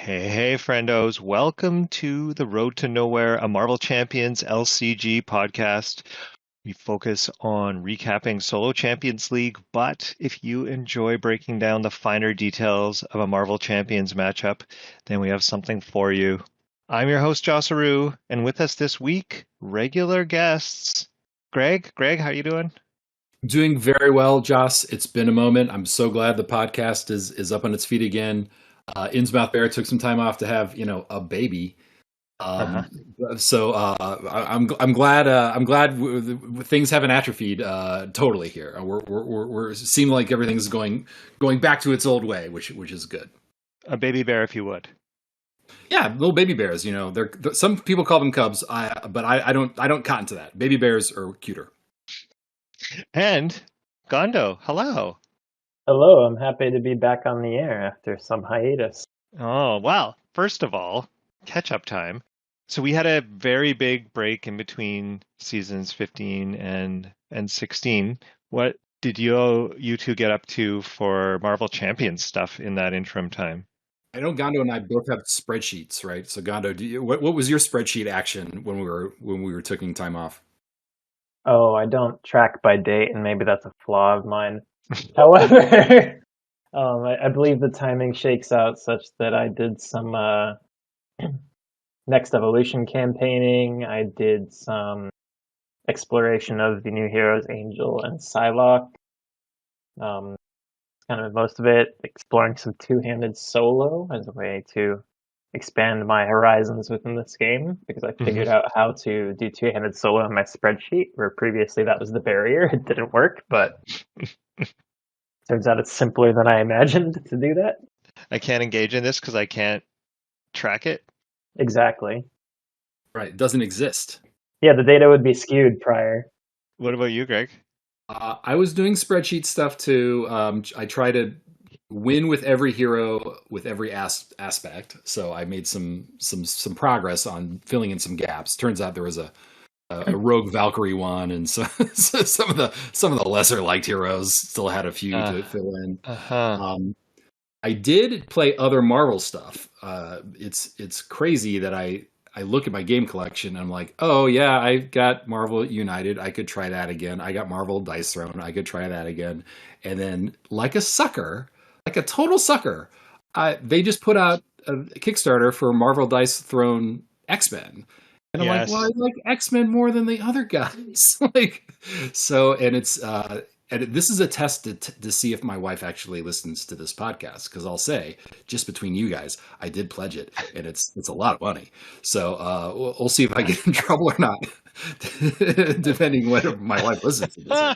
Hey, friendos. Welcome to the Road to Nowhere, a Marvel Champions LCG podcast. We focus on recapping Solo Champions League, but if you enjoy breaking down the finer details of a Marvel Champions matchup, then we have something for you. I'm your host, Josseroo, and with us this week, regular guests. Greg, how you doing? Doing very well, Joss. It's been a moment. I'm so glad the podcast is up on its feet again. Innsmouth Bear took some time off to have a baby. Uh-huh. I'm glad things haven't atrophied totally here. We're seem like everything's going back to its old way, which is good. A baby bear, if you would. Yeah, little baby bears. They're some people call them cubs. But I don't cotton to that. Baby bears are cuter. And Gondo, hello. Hello, I'm happy to be back on the air after some hiatus. Oh, well, first of all, catch-up time. So we had a very big break in between seasons 15 and 16. What did you two get up to for Marvel Champions stuff in that interim time? I know Gondo and I both have spreadsheets, right? So Gondo, what was your spreadsheet action when we were taking time off? Oh, I don't track by date, and maybe that's a flaw of mine. However, I believe the timing shakes out such that I did some Next Evolution campaigning. I did some exploration of the new heroes, Angel and Psylocke. Kind of most of it exploring some two-handed solo as a way to expand my horizons within this game, because I figured out how to do two-handed solo in my spreadsheet, where previously that was the barrier. It didn't work, but turns out it's simpler than I imagined to do that. I can't engage in this because I can't track it. Exactly. Right, it doesn't exist. Yeah, the data would be skewed prior. What about you, Greg? I was doing spreadsheet stuff too. I try to win with every hero with every aspect. So I made some progress on filling in some gaps. Turns out there was a rogue Valkyrie one, and so some of the lesser liked heroes still had a few to fill in. I did play other Marvel stuff. It's crazy that I look at my game collection and I'm like, oh yeah, I got Marvel United. I could try that again. I got Marvel Dice Throne. I could try that again. And then, like a sucker, like a total sucker, they just put out a Kickstarter for Marvel Dice Throne X-Men. And I'm like, well, I like X-Men more than the other guys. And this is a test to see if my wife actually listens to this podcast, because I'll say, just between you guys, I did pledge it, and it's a lot of money. So we'll see if I get in trouble or not, depending whether my wife listens to this.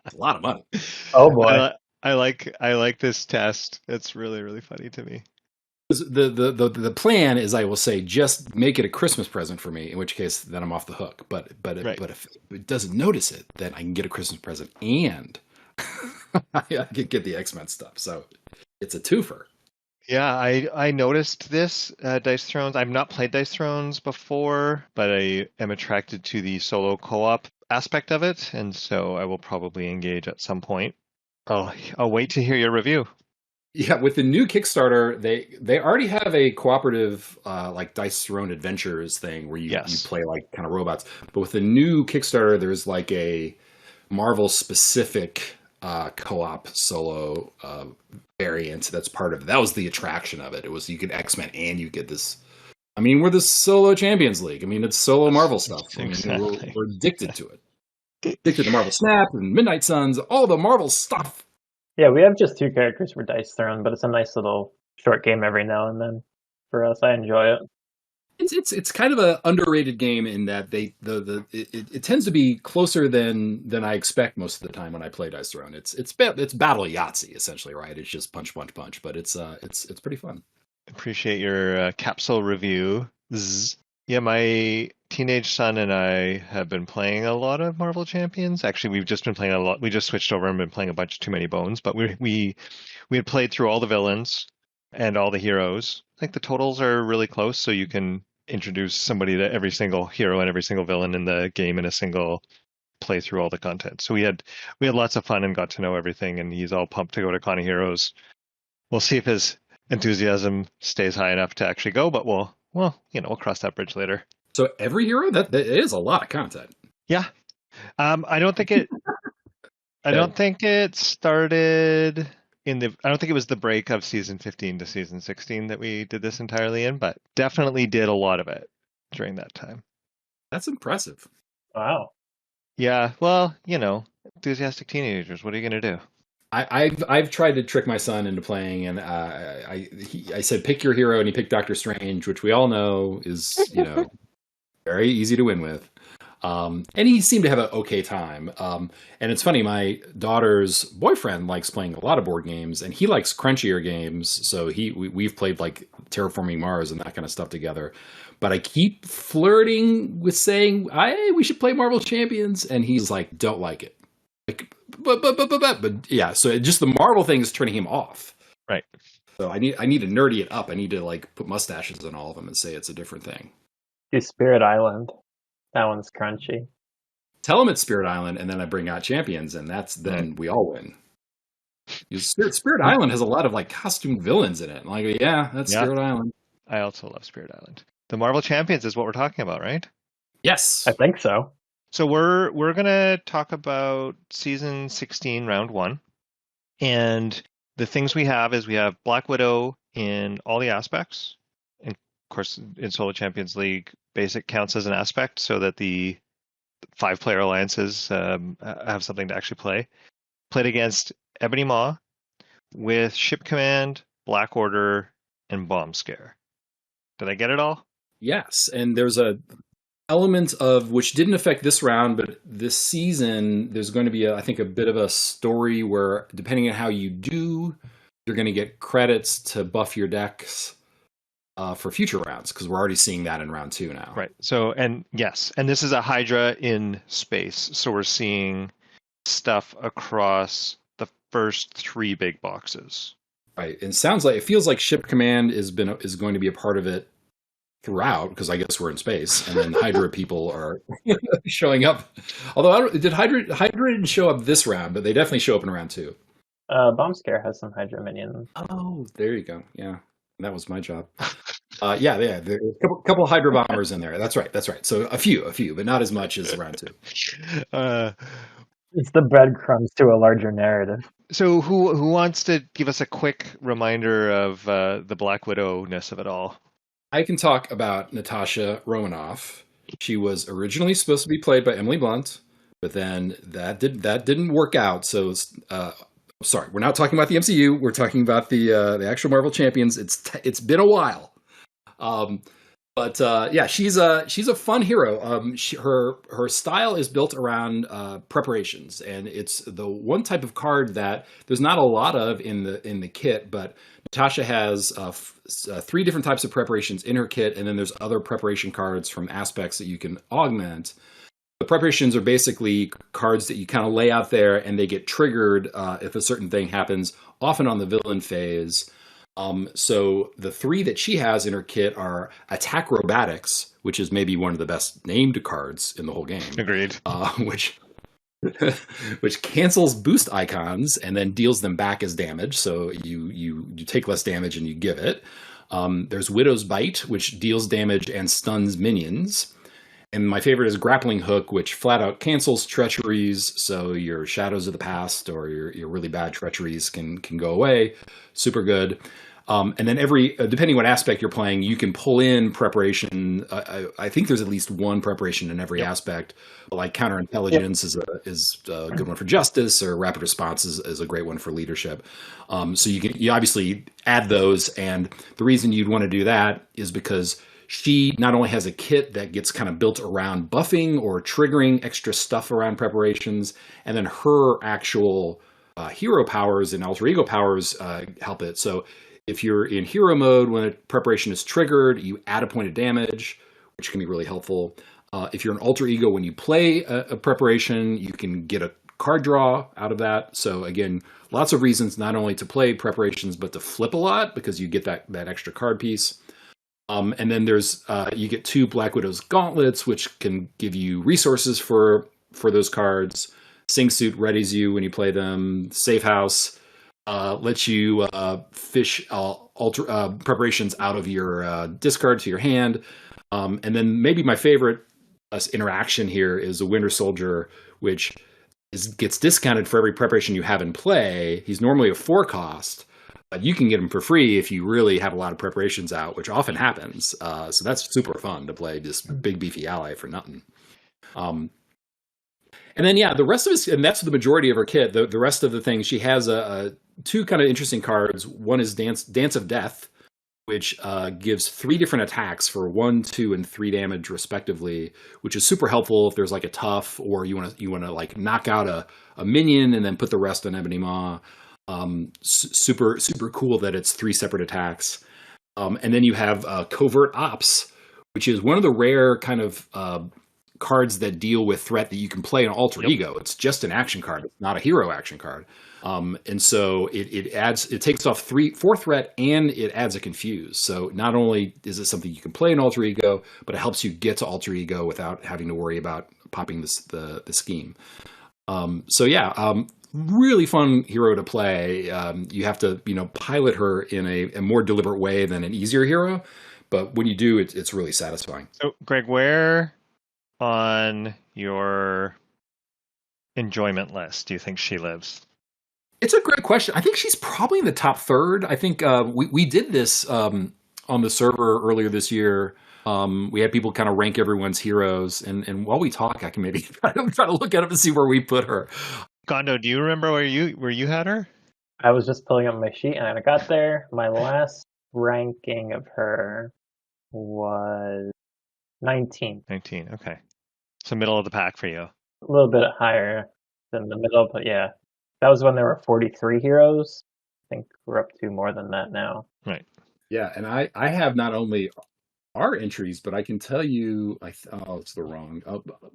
It's a lot of money. Oh boy! I like this test. It's really, really funny to me. The plan is, I will say, just make it a Christmas present for me, in which case then I'm off the hook. But if it doesn't notice it, then I can get a Christmas present and I can get the X-Men stuff. So it's a twofer. Yeah, I noticed this Dice Thrones. I've not played Dice Thrones before, but I am attracted to the solo co-op aspect of it, and so I will probably engage at some point. I'll wait to hear your review. Yeah, with the new Kickstarter, they already have a cooperative like Dice Throne Adventures thing where you play like kind of robots. But with the new Kickstarter, there's like a Marvel specific co-op solo variant that's part of it. That was the attraction of it. It was you get X-Men and you get this. I mean, we're the Solo Champions League. I mean, it's solo Marvel stuff. Exactly. We're addicted to it. Addicted to Marvel Snap and Midnight Suns, all the Marvel stuff. Yeah, we have just two characters for Dice Throne, but it's a nice little short game every now and then for us. I enjoy it. It's kind of an underrated game in that it tends to be closer than I expect most of the time when I play Dice Throne. It's battle Yahtzee essentially, right? It's just punch, but it's pretty fun. Appreciate your capsule review. Yeah, my teenage son and I have been playing a lot of Marvel Champions. Actually, we've just been playing a lot. We just switched over and been playing a bunch of Too Many Bones, but we had played through all the villains and all the heroes. I think the totals are really close, so you can introduce somebody to every single hero and every single villain in the game in a single play through all the content. So we had lots of fun and got to know everything, and he's all pumped to go to Con of Heroes. We'll see if his enthusiasm stays high enough to actually go. But we'll cross that bridge later. So every hero, that is a lot of content. Yeah. I don't think it. I don't think it started I don't think it was the break of season 15 to season 16 that we did this entirely in, but definitely did a lot of it during that time. That's impressive. Wow. Yeah, well, enthusiastic teenagers. What are you going to do? I've tried to trick my son into playing, and I said pick your hero, and he picked Doctor Strange, which we all know is very easy to win with. And he seemed to have an okay time. And it's funny, my daughter's boyfriend likes playing a lot of board games, and he likes crunchier games. So we've played like Terraforming Mars and that kind of stuff together. But I keep flirting with saying, we should play Marvel Champions, and he's like, don't like it. Like, but yeah. So just the Marvel thing is turning him off. Right. So I need to nerdy it up. I need to like put mustaches on all of them and say it's a different thing. Do Spirit Island. That one's crunchy. Tell them it's Spirit Island, and then I bring out Champions, and then we all win. Spirit Island has a lot of like costume villains in it. Like, yeah, that's Spirit Island. I also love Spirit Island. The Marvel Champions is what we're talking about, right? Yes, I think so. So we're gonna talk about season 16, round 1, and the things we have is we have Black Widow in all the aspects, and of course in Solo Champions League, basic counts as an aspect, so that the 5-player alliances have something to actually play. Played against Ebony Maw with Ship Command, Black Order, and Bomb Scare. Did I get it all? Yes, and there's a element of which didn't affect this round, but this season there's going to be I think a bit of a story where depending on how you do, you're going to get credits to buff your decks for future rounds, because we're already seeing that in round 2 now. Right. So and this is a Hydra in space, so we're seeing stuff across the first 3 big boxes. Right, and it feels like Ship Command is going to be a part of it throughout, because I guess we're in space, and then Hydra people are showing up. Although did Hydra didn't show up this round, but they definitely show up in round 2. Bomb Scare has some Hydra minions. Oh, there you go. Yeah, that was my job. Yeah, there's a couple Hydra bombers in there. That's right. So a few, but not as much as round 2. It's the breadcrumbs to a larger narrative. So who wants to give us a quick reminder of the Black Widow-ness of it all? I can talk about Natasha Romanoff. She was originally supposed to be played by Emily Blunt, but then that didn't work out. So, sorry, we're not talking about the MCU. We're talking about the actual Marvel Champions. It's been a while, but yeah, she's a fun hero. Her style is built around preparations, and it's the one type of card that there's not a lot of in the kit, but Natasha has 3 different types of preparations in her kit, and then there's other preparation cards from aspects that you can augment. The preparations are basically cards that you kind of lay out there, and they get triggered if a certain thing happens, often on the villain phase. So the 3 that she has in her kit are Acrobatics, which is maybe one of the best named cards in the whole game. Agreed. Which cancels boost icons and then deals them back as damage. So you take less damage and you give it. There's Widow's Bite, which deals damage and stuns minions. And my favorite is Grappling Hook, which flat out cancels treacheries. So your Shadows of the Past or your really bad treacheries can go away. Super good. And then depending what aspect you're playing, you can pull in preparation. I think there's at least one preparation in every aspect. Like counterintelligence is a good one for justice, or rapid response is a great one for leadership. So you obviously add those, and the reason you'd want to do that is because she not only has a kit that gets kind of built around buffing or triggering extra stuff around preparations, and then her actual hero powers and alter ego powers help it. So if you're in hero mode, when a preparation is triggered, you add a point of damage, which can be really helpful. If you're an alter ego, when you play a preparation, you can get a card draw out of that. So again, lots of reasons not only to play preparations, but to flip a lot, because you get that extra card piece. And then there's you get 2 Black Widow's Gauntlets, which can give you resources for those cards. Sing Suit readies you when you play them. Safe House lets you fish preparations out of your discard to your hand. And then maybe my favorite interaction here is a Winter Soldier, which gets discounted for every preparation you have in play. He's normally a 4 cost, but you can get him for free if you really have a lot of preparations out, which often happens. So that's super fun to play this big beefy ally for nothing. And then the rest of it, and that's the majority of her kit. The rest of the things, she has two kind of interesting cards. One is Dance of Death, which gives 3 different attacks for 1, 2, and 3 damage respectively, which is super helpful if there's like a tough or you want to like knock out a minion and then put the rest on Ebony Maw. Super cool that it's 3 separate attacks. And then you have Covert Ops, which is one of the rare kind of cards that deal with threat that you can play in Alter Ego. It's just an action card. It's not a hero action card. And so it takes off 4 threat and it adds a confuse. So not only is it something you can play in Alter Ego, but it helps you get to Alter Ego without having to worry about popping the scheme. Really fun hero to play. You have to, pilot her in a more deliberate way than an easier hero. But when you do, it's really satisfying. So, Greg, where on your enjoyment list do you think she lives? It's a great question. I think she's probably in the top third. I think we did this on the server earlier this year. We had people kind of rank everyone's heroes, and while we talk, I can maybe try to look at them and see where we put her. Gondo, do you remember where you had her? I was just pulling up my sheet, and I got there. My last ranking of her was 19. 19, okay. So middle of the pack for you. A little bit higher than the middle, but yeah. That was when there were 43 heroes. I think we're up to more than that now. Right. Yeah, and I have not only our entries, but I can tell you, it's the wrong.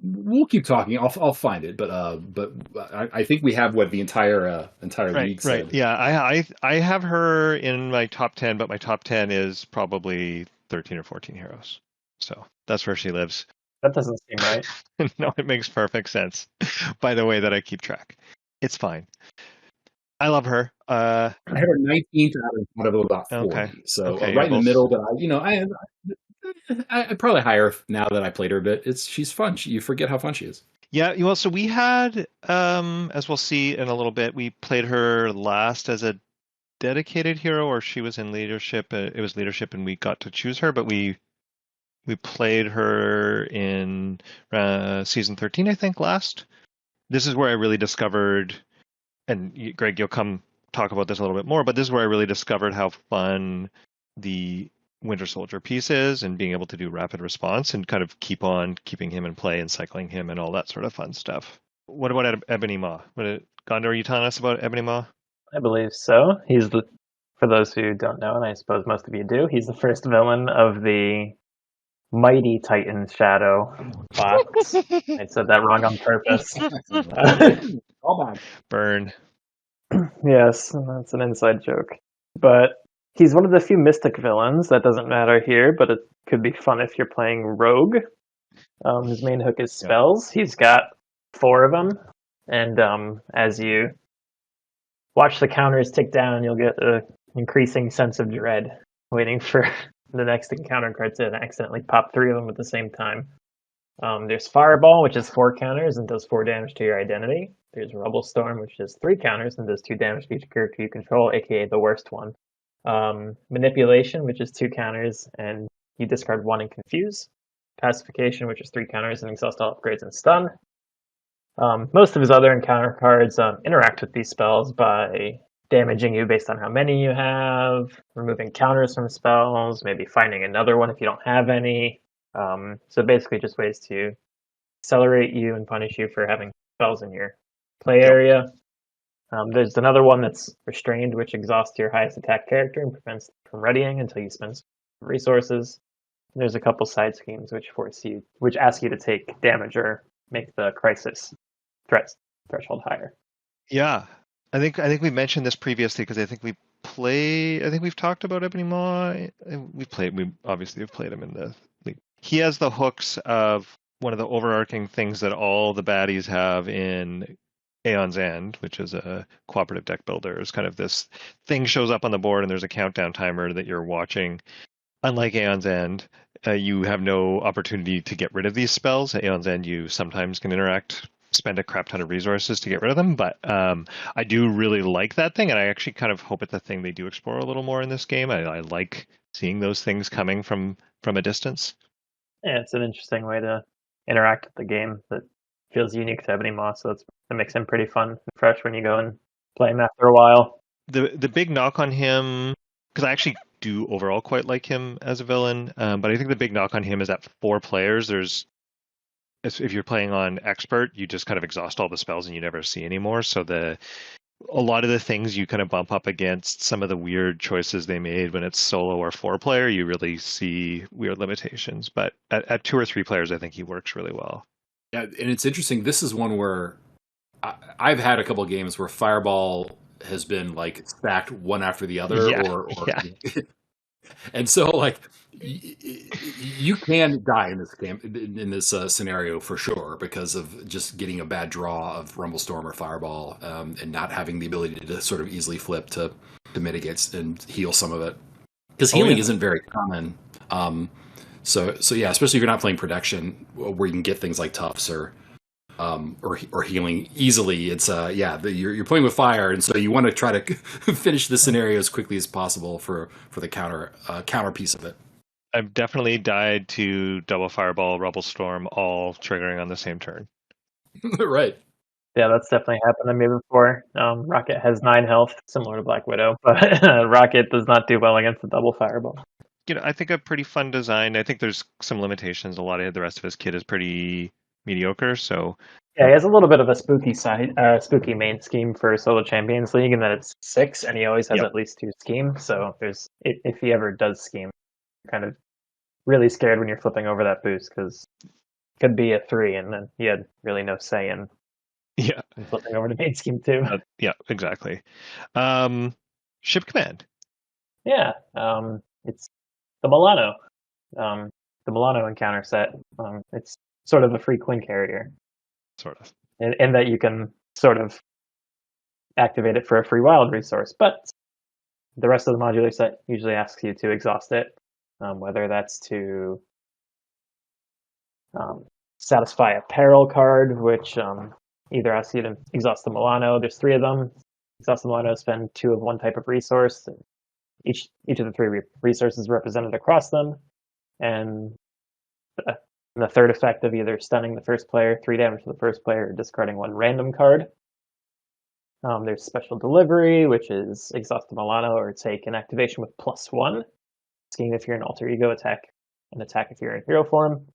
We'll keep talking. I'll find it, but I think we have what the entire league said. Right. Yeah, I have her in my top 10, but my top 10 is probably 13 or 14 heroes. So that's where she lives. That doesn't seem right. No, it makes perfect sense by the way that I keep track. It's fine. I love her. I have her 19th out of about 40. Okay. So right in the middle, but I'd probably hire her now that I played her a bit. She's fun. You forget how fun she is. Yeah, well, so we had, as we'll see in a little bit, we played her last as a dedicated hero, or she was in leadership. It was leadership, and we got to choose her, but we played her in season 13, I think, last. This is where I really discovered, and Greg, you'll come talk about this a little bit more, but this is where I really discovered how fun the Winter Soldier piece is, and being able to do rapid response and kind of keep on keeping him in play and cycling him and all that sort of fun stuff. What about Ebony Maw? Gondo, are you telling us about Ebony Maw? I believe so. For those who don't know, and I suppose most of you do, he's the first villain of the Mighty Titan Shadow box. I said that wrong on purpose. Burn. Yes, that's an inside joke. But he's one of the few mystic villains. That doesn't matter here, but it could be fun if you're playing Rogue. His main hook is spells. He's got 4 of them. And as you watch the counters tick down, you'll get an increasing sense of dread waiting for the next encounter card to accidentally pop 3 of them at the same time. There's Fireball, which is 4 counters and does 4 damage to your identity. There's Rubble Storm, which is 3 counters and does 2 damage to each character you control, aka the worst one. Manipulation, which is 2 counters and you discard 1 and confuse. Pacification, which is 3 counters and exhaust all upgrades and stun. Most of his other encounter cards interact with these spells by damaging you based on how many you have, removing counters from spells, maybe finding another one if you don't have any. So basically just ways to accelerate you and punish you for having spells in your play area. There's another one that's restrained, which exhausts your highest attack character and prevents from readying until you spend resources. And there's a couple side schemes which ask you to take damage or make the crisis threshold higher. Yeah, I think we mentioned this previously because I think we've talked about Ebony Maw. We obviously have played him in the league. He has the hooks of one of the overarching things that all the baddies have in Aeon's End, which is a cooperative deck builder. It's kind of this thing shows up on the board and there's a countdown timer that you're watching. Unlike Aeon's End, you have no opportunity to get rid of these spells. At Aeon's End, you sometimes can spend a crap ton of resources to get rid of them, but I do really like that thing, and I actually kind of hope it's a thing they do explore a little more in this game. I like seeing those things coming from a distance. Yeah, it's an interesting way to interact with the game that feels unique to Ebony Moss, so that makes him pretty fun and fresh when you go and play him after a while. The big knock on him, because I actually do overall quite like him as a villain, but I think the big knock on him is that 4 players, if you're playing on expert, you just kind of exhaust all the spells and you never see anymore. So a lot of the things you kind of bump up against, some of the weird choices they made when it's solo or 4 player, you really see weird limitations. But at 2 or 3 players, I think he works really well. Yeah, and it's interesting. This is one where I've had a couple of games where Fireball has been like stacked one after the other, and so like you can die in this game, in this scenario for sure, because of just getting a bad draw of Rumblestorm or Fireball, and not having the ability to sort of easily flip to mitigate and heal some of it, because healing isn't very common. So yeah, especially if you're not playing protection, where you can get things like Tufts or healing easily. It's you're playing with fire, and so you want to try to finish the scenario as quickly as possible for the counter piece of it. I've definitely died to double Fireball, Rumblestorm, all triggering on the same turn. Right. Yeah, that's definitely happened to me before. Rocket has 9 health, similar to Black Widow, but Rocket does not do well against the double Fireball. I think a pretty fun design. I think there's some limitations. A lot of the rest of his kit is pretty mediocre, so yeah, he has a little bit of a spooky main scheme for Solo Champions League, in that it's 6, and he always has at least 2 schemes. So if he ever does scheme, you're kind of really scared when you're flipping over that boost, because it could be a 3, and then you had really no say in flipping over to main scheme too. Yeah, exactly. Ship Command. Yeah, it's the Milano. The Milano encounter set. It's sort of a free Quinn carrier. Sort of. In that you can sort of activate it for a free wild resource, but the rest of the modular set usually asks you to exhaust it, whether that's to satisfy a peril card, which either asks you to exhaust the Milano. There's 3 of them. Exhaust the Milano, spend 2 of one type of resource. Each of the 3 resources represented across them, and the third effect of either stunning the first player, 3 damage to the first player, or discarding 1 random card. There's Special Delivery, which is exhaust the Milano or take an activation with +1. Scheme if you're an alter ego attack, an attack if you're in hero form.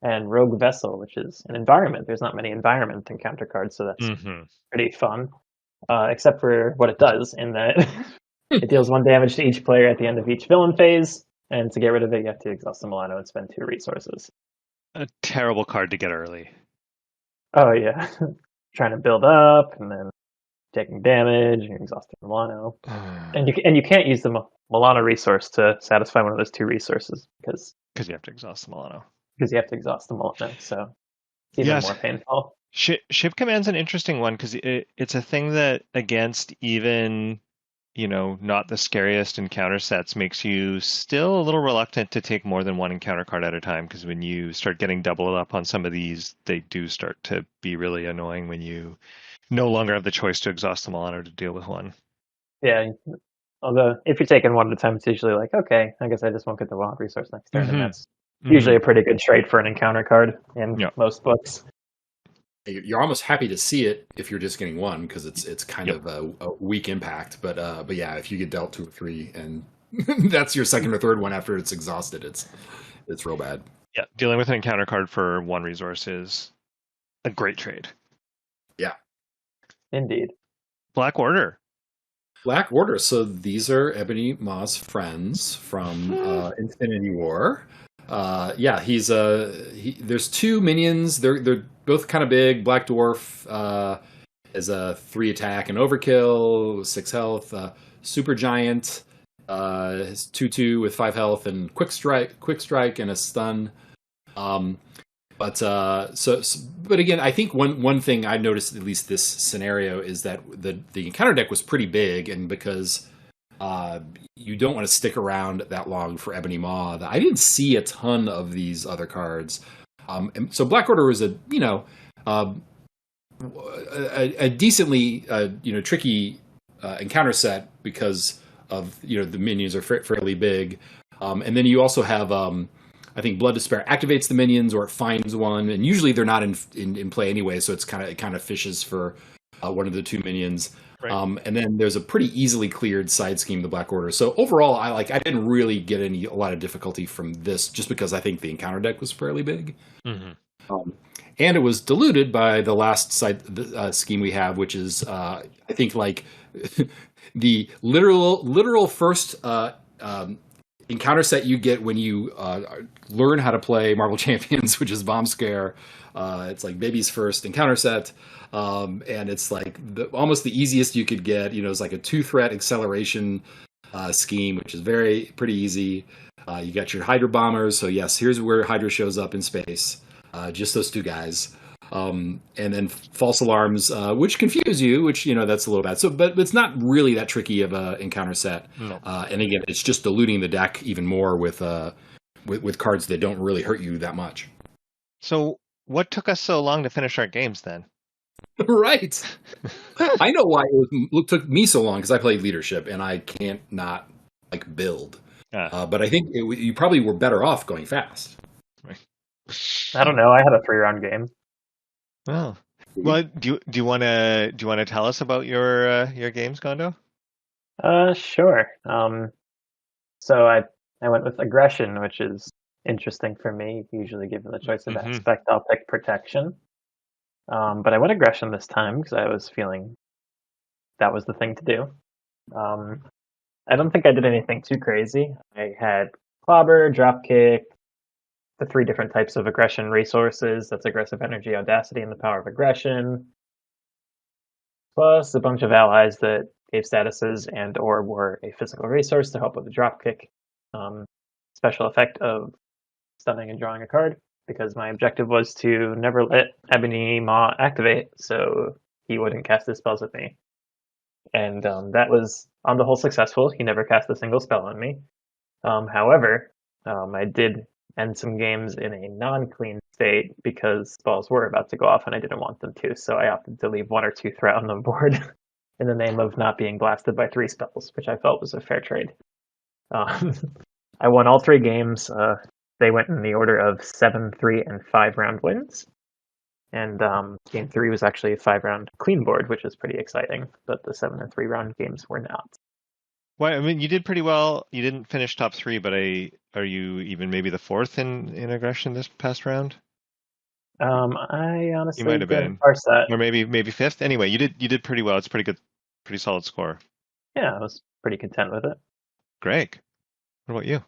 And Rogue Vessel, which is an environment. There's not many environment encounter cards, so that's pretty fun. Except for what it does, in that it deals 1 damage to each player at the end of each villain phase, and to get rid of it, you have to exhaust the Milano and spend 2 resources. A terrible card to get early. Oh yeah, trying to build up and then taking damage and exhausting Milano, and you can't use the Milano resource to satisfy one of those 2 resources because you have to exhaust the Milano. Because you have to exhaust the Milano, so it's even more painful. Ship Command's an interesting one because it's a thing that against even not the scariest encounter sets makes you still a little reluctant to take more than 1 encounter card at a time, because when you start getting doubled up on some of these, they do start to be really annoying when you no longer have the choice to exhaust the Milano to deal with 1. Yeah, although if you're taking 1 at a time, it's usually like, okay, I guess I just won't get the wild resource next turn, and that's usually a pretty good trade for an encounter card in most books. You're almost happy to see it if you're just getting 1, because it's kind of a weak impact. But yeah, if you get dealt 2 or 3 and that's your second or third one after it's exhausted, it's real bad. Yeah, dealing with an encounter card for 1 resource is a great trade. Yeah, indeed. Black Order. So these are Ebony Maw's friends from Infinity War. There's 2 minions. They're both kind of big. Black Dwarf is a 3 attack and overkill, 6 health. Super Giant is 2/2 with 5 health and quick strike and a stun. But but again, I think one thing I noticed, at least this scenario, is that the encounter deck was pretty big, and because you don't want to stick around that long for Ebony Maw, I didn't see a ton of these other cards. And so Black Order was a decently tricky encounter set because of the minions are fairly big, and then you also have I think Blood Despair activates the minions or it finds one, and usually they're not in play anyway, so it kind of fishes for one of the two minions. Right. And then there's a pretty easily cleared side scheme, the Black Order. So overall, I didn't really get a lot of difficulty from this, just because I think the encounter deck was fairly big. Mm-hmm. And it was diluted by the last side scheme we have, which is I think like the literal first encounter set you get when you learn how to play Marvel Champions, which is Bomb Scare. It's like baby's first encounter set, and it's like almost the easiest you could get. It's like a 2-threat acceleration scheme, which is pretty easy. You got your Hydra bombers, so yes, here's where Hydra shows up in space. Just those two guys. And then false alarms, which confuse you, which, that's a little bad. So, but it's not really that tricky of a encounter set. No. And again, it's just diluting the deck even more with cards that don't really hurt you that much. So what took us so long to finish our games then? Right. I know why it took me so long, because I played leadership and I can't not build. But I think you probably were better off going fast. Right. I don't know. I had a 3-round game. Well, do you want to tell us about your games, Gondo? Sure. So I went with aggression, which is interesting for me. Usually, given the choice of aspect, I'll pick protection. But I went aggression this time because I was feeling that was the thing to do. I don't think I did anything too crazy. I had clobber, dropkick, the 3 different types of aggression resources. That's aggressive energy, audacity, and the power of aggression. Plus a bunch of allies that gave statuses and or were a physical resource to help with the dropkick. Special effect of stunning and drawing a card, because my objective was to never let Ebony Maw activate, so he wouldn't cast his spells at me. And that was on the whole successful. He never cast a single spell on me. However, I did end some games in a non-clean state because spells were about to go off and I didn't want them to, so I opted to leave 1 or 2 threat on the board in the name of not being blasted by 3 spells, which I felt was a fair trade. I won all 3 games. They went in the order of 7, 3, and 5-round wins. And game 3 was actually a 5-round clean board, which is pretty exciting, but the 7 and 3-round games were not. Well, I mean, you did pretty well. You didn't finish top 3, but are you even maybe the 4th in aggression this past round? I honestly you might have been parse that. Or maybe 5th. Anyway, you did pretty well. It's pretty good, pretty solid score. Yeah, I was pretty content with it. Greg, what about you?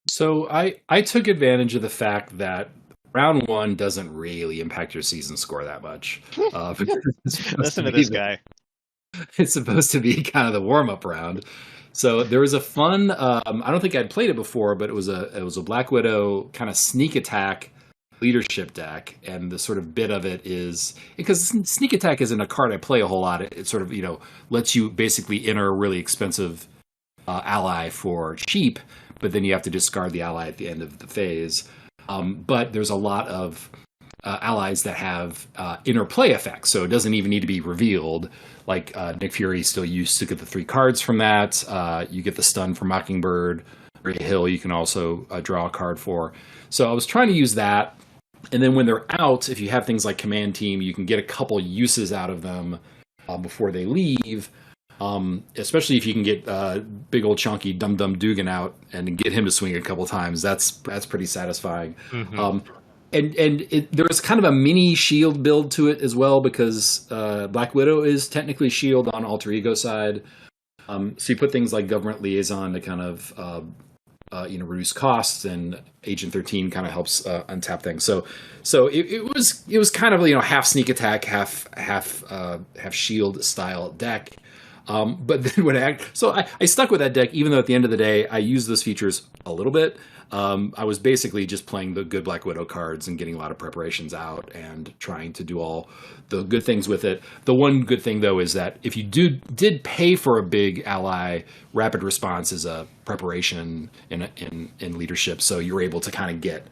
So I took advantage of the fact that round 1 doesn't really impact your season score that much. Listen to this guy. It's supposed to be kind of the warm-up round. So there was a fun. I don't think I'd played it before, but it was a Black Widow kind of sneak attack leadership deck, and the sort of bit of it is because sneak attack isn't a card I play a whole lot. It sort of lets you basically enter a really expensive ally for cheap, but then you have to discard the ally at the end of the phase. But there's a lot of allies that have interplay effects, so it doesn't even need to be revealed. Like Nick Fury still used to get the 3 cards from that. You get the stun for Mockingbird. Rhea Hill you can also draw a card for. So I was trying to use that. And then when they're out, if you have things like Command Team, you can get a couple uses out of them before they leave. Especially if you can get big old chunky Dum Dum Dugan out and get him to swing a couple times. That's pretty satisfying. Mm-hmm. And there was kind of a mini shield build to it as well, because Black Widow is technically shield on alter ego side. So you put things like Government Liaison to kind of reduce costs, and Agent 13 kind of helps untap things. So it was kind of half sneak attack, half shield style deck. But then I stuck with that deck, even though at the end of the day I used those features a little bit. I was basically just playing the good Black Widow cards and getting a lot of preparations out and trying to do all the good things with it. The one good thing though is that if you did pay for a big ally, rapid response is a preparation in leadership, so you're able to kind of get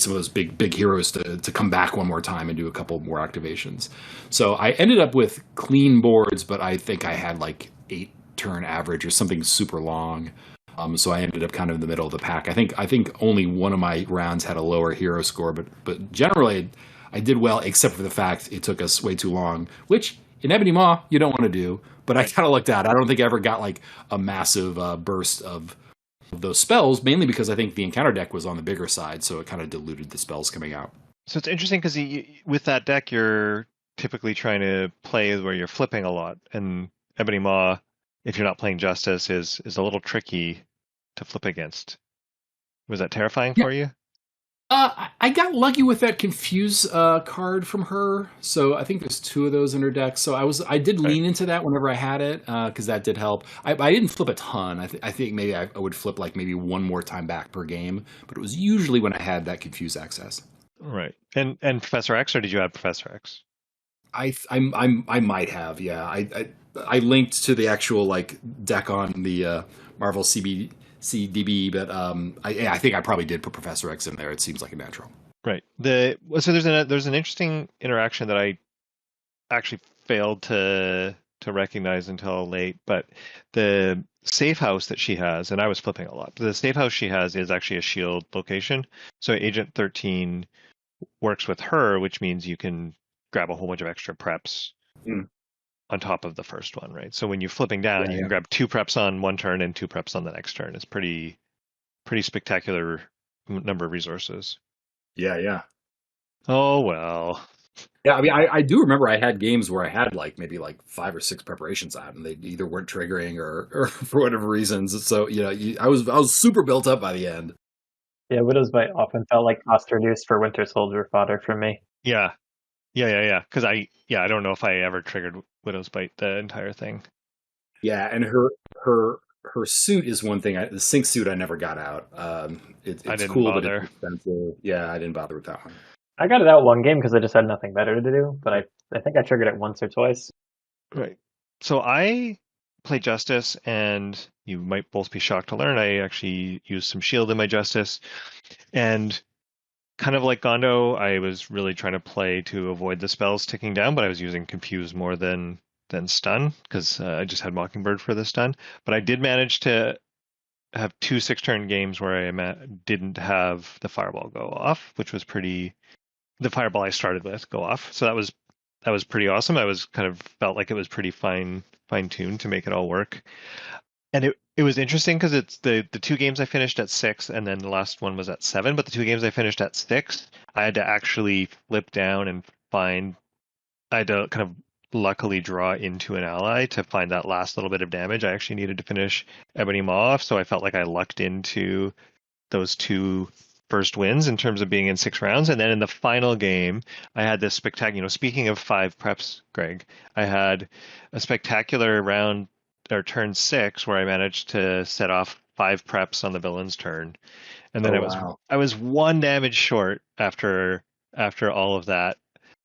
some of those big heroes to come back one more time and do a couple more activations. So I ended up with clean boards, but I think I had like 8 turn average or something super long. So I ended up kind of in the middle of the pack. I think only one of my rounds had a lower hero score, but generally I did well, except for the fact it took us way too long, which in Ebony Maw you don't want to do. But I kind of lucked out. I don't think I ever got like a massive burst of those spells, mainly because I think the encounter deck was on the bigger side, so it kind of diluted the spells coming out. So it's interesting because with that deck, you're typically trying to play where you're flipping a lot, and Ebony Maw, if you're not playing Justice, is a little tricky to flip against. Was that terrifying for you? I got lucky with that Confuse card from her, so I think there's 2 of those in her deck. So I did lean into that whenever I had it, because that did help. I didn't flip a ton. I think maybe I would flip like maybe one more time back per game, but it was usually when I had that Confuse access. Right. And Professor X, or did you add Professor X? I might have, yeah. I linked to the actual like deck on the Marvel CDB, but I think I probably did put Professor X in there. It seems like a natural. Right. So there's an interesting interaction that I actually failed to recognize until late, but the safe house that she has, and I was flipping a lot. The safe house she has is actually a shield location. So Agent 13 works with her, which means you can grab a whole bunch of extra preps on top of the first one, right? So when you're flipping down, you can grab 2 preps on one turn and 2 preps on the next turn. It's pretty spectacular number of resources. Yeah. Oh well. Yeah, I mean, I do remember I had games where I had like maybe like 5 or 6 preparations out, and they either weren't triggering or for whatever reasons. So I was super built up by the end. Yeah, Widow's Bite often felt like cost reduced for Winter Soldier fodder for me. Yeah. Because I don't know if I ever triggered Widow's Bite the entire thing. Yeah, and her suit is one thing. The sync suit I never got out. It's cool, bother. but it's expensive. Yeah, I didn't bother with that one. I got it out one game because I just had nothing better to do, but I think I triggered it once or twice. Right. So I play Justice, and you might both be shocked to learn I actually used some shield in my Justice. And kind of like Gondo, I was really trying to play to avoid the spells ticking down, but I was using Confuse more than Stun, because I just had Mockingbird for the stun. But I did manage to have 2 6-turn games where I didn't have the Fireball go off, which was the Fireball I started with go off. So that was pretty awesome. I was kind of felt like it was pretty fine-tuned to make it all work. And it was interesting because it's the 2 games I finished at 6, and then the last one was at 7. But the 2 games I finished at 6, I had to actually flip down and I had to kind of luckily draw into an ally to find that last little bit of damage. I actually needed to finish Ebony Maw off, so I felt like I lucked into those 2 first wins in terms of being in 6 rounds. And then in the final game, I had this spectacular, speaking of 5 preps, Greg, I had a spectacular round or turn 6 where I managed to set off 5 preps on the villain's turn. And then I was 1 damage short after all of that.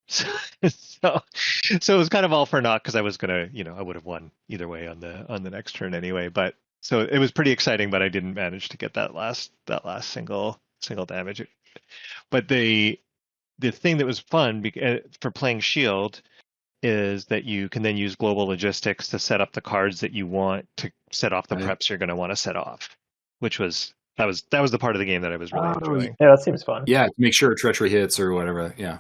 So it was kind of all for naught, because I was gonna, I would have won either way on the next turn anyway. But so it was pretty exciting, but I didn't manage to get that last single damage. But the thing that was fun for playing Shield is that you can then use global logistics to set up the cards that you want to set off the preps you're going to want to set off, which was that was the part of the game that I was really enjoying. Yeah, that seems fun. Yeah, make sure treachery hits or whatever. Yeah.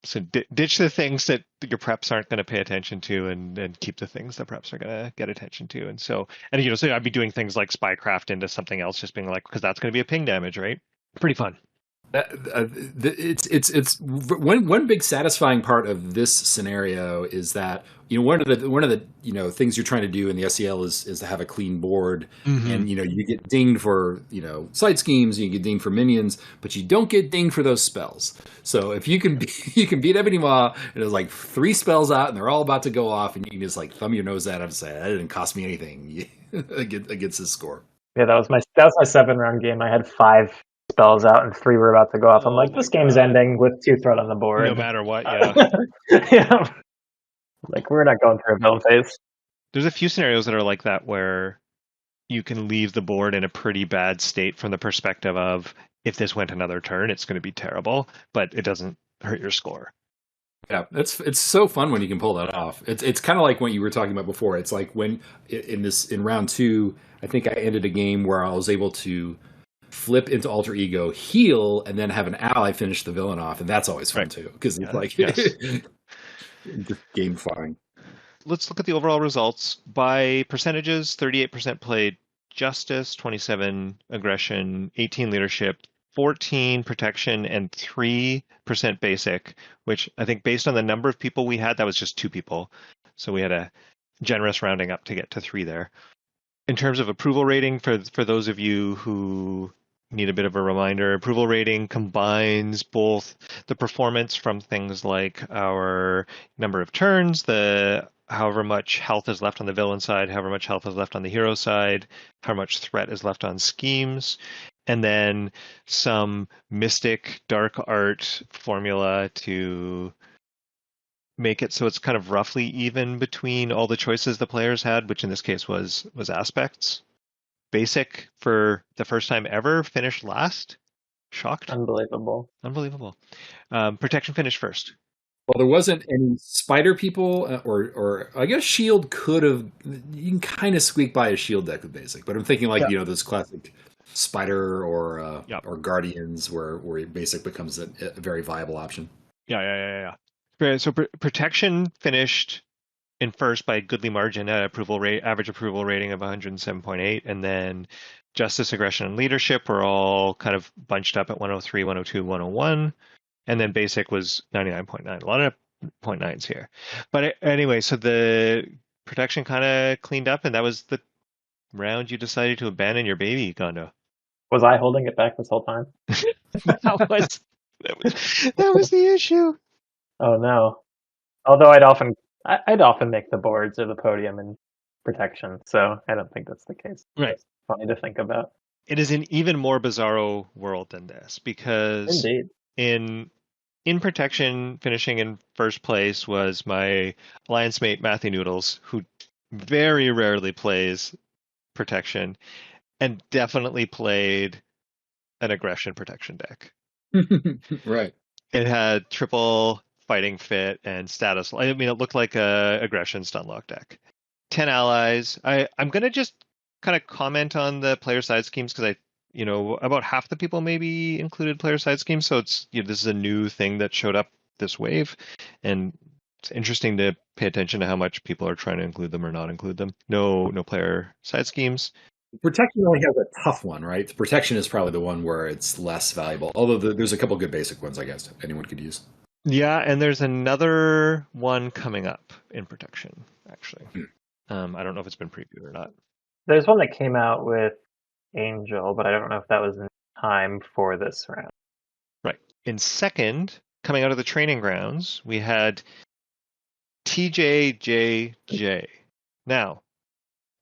So ditch the things that your preps aren't going to pay attention to, and keep the things that preps are going to get attention to. And so I'd be doing things like Spycraft into something else, just being like, because that's going to be a ping damage, right? Pretty fun. It's one big satisfying part of this scenario is that one of the things you're trying to do in the SEL is to have a clean board, Hmm. and you get dinged for side schemes, you get dinged for minions, but you don't get dinged for those spells. So if you can you can beat Ebony Maw and there's like 3 spells out and they're all about to go off, and you can just like thumb your nose at them and say that didn't cost me anything against this score. Yeah, that was my 7 round game. I had 5 spells out and 3 were about to go off. I'm Oh like, my this game's God. ending with 2 threat on the No board. matter what, yeah. Yeah, like we're not going through a build phase. There's a few scenarios that are like that where you can leave the board in a pretty bad state from the perspective of if this went another turn, it's going to be terrible, but it doesn't hurt your score. Yeah, it's so fun when you can pull that off. It's kind of like what you were talking about before. It's like when in round 2, I think I ended a game where I was able to flip into alter ego, heal, and then have an ally finish the villain off, and that's always fun Right. too because it's Yeah, like yes. just gamifying. Let's look at the overall results. By percentages, 38% played Justice, 27 Aggression, 18 Leadership, 14 Protection, and 3% Basic, which I think based on the number of people we had, that was just 2 people. So we had a generous rounding up to get to 3 there. In terms of approval rating, for those of you who need a bit of a reminder, approval rating combines both the performance from things like our number of turns, the however much health is left on the villain side, however much health is left on the hero side, how much threat is left on schemes, and then some mystic dark art formula to make it so it's kind of roughly even between all the choices the players had, which in this case was aspects. Basic, for the first time ever, finished last. Shocked. Unbelievable. Unbelievable. Protection finished first. Well, there wasn't any spider people, or I guess shield could have. You can kind of squeak by a shield deck with basic, but I'm thinking like those classic spider or guardians where basic becomes a very viable option. Yeah. So protection finished in first by a goodly margin at average approval rating of 107.8, and then Justice, Aggression, and Leadership were all kind of bunched up at 103, 102, 101, and then Basic was 99.9. A lot of 0.9s here. But anyway, so the protection kind of cleaned up, and that was the round you decided to abandon your baby, Gondo. Was I holding it back this whole time? that was the issue. Oh no. Although I'd often make the boards or the podium in protection, so I don't think that's the case. Right. It's funny to think about. It is an even more bizarro world than this, because Indeed. in protection, finishing in first place was my alliance mate Matthew Noodles, who very rarely plays protection and definitely played an aggression protection deck. Right. It had triple fighting fit and status. I mean, it looked like a aggression stunlock deck. 10 allies. I'm going to just kind of comment on the player side schemes because about half the people maybe included player side schemes. So it's, this is a new thing that showed up this wave, and it's interesting to pay attention to how much people are trying to include them or not include them. No player side schemes. Protection only has a tough one, right? Protection is probably the one where it's less valuable. Although there's a couple good basic ones, I guess, anyone could use. Yeah, and there's another one coming up in protection, actually. I don't know if it's been previewed or not. There's one that came out with Angel, but I don't know if that was in time for this round. Right. In second, coming out of the training grounds, we had TJJJ. Now,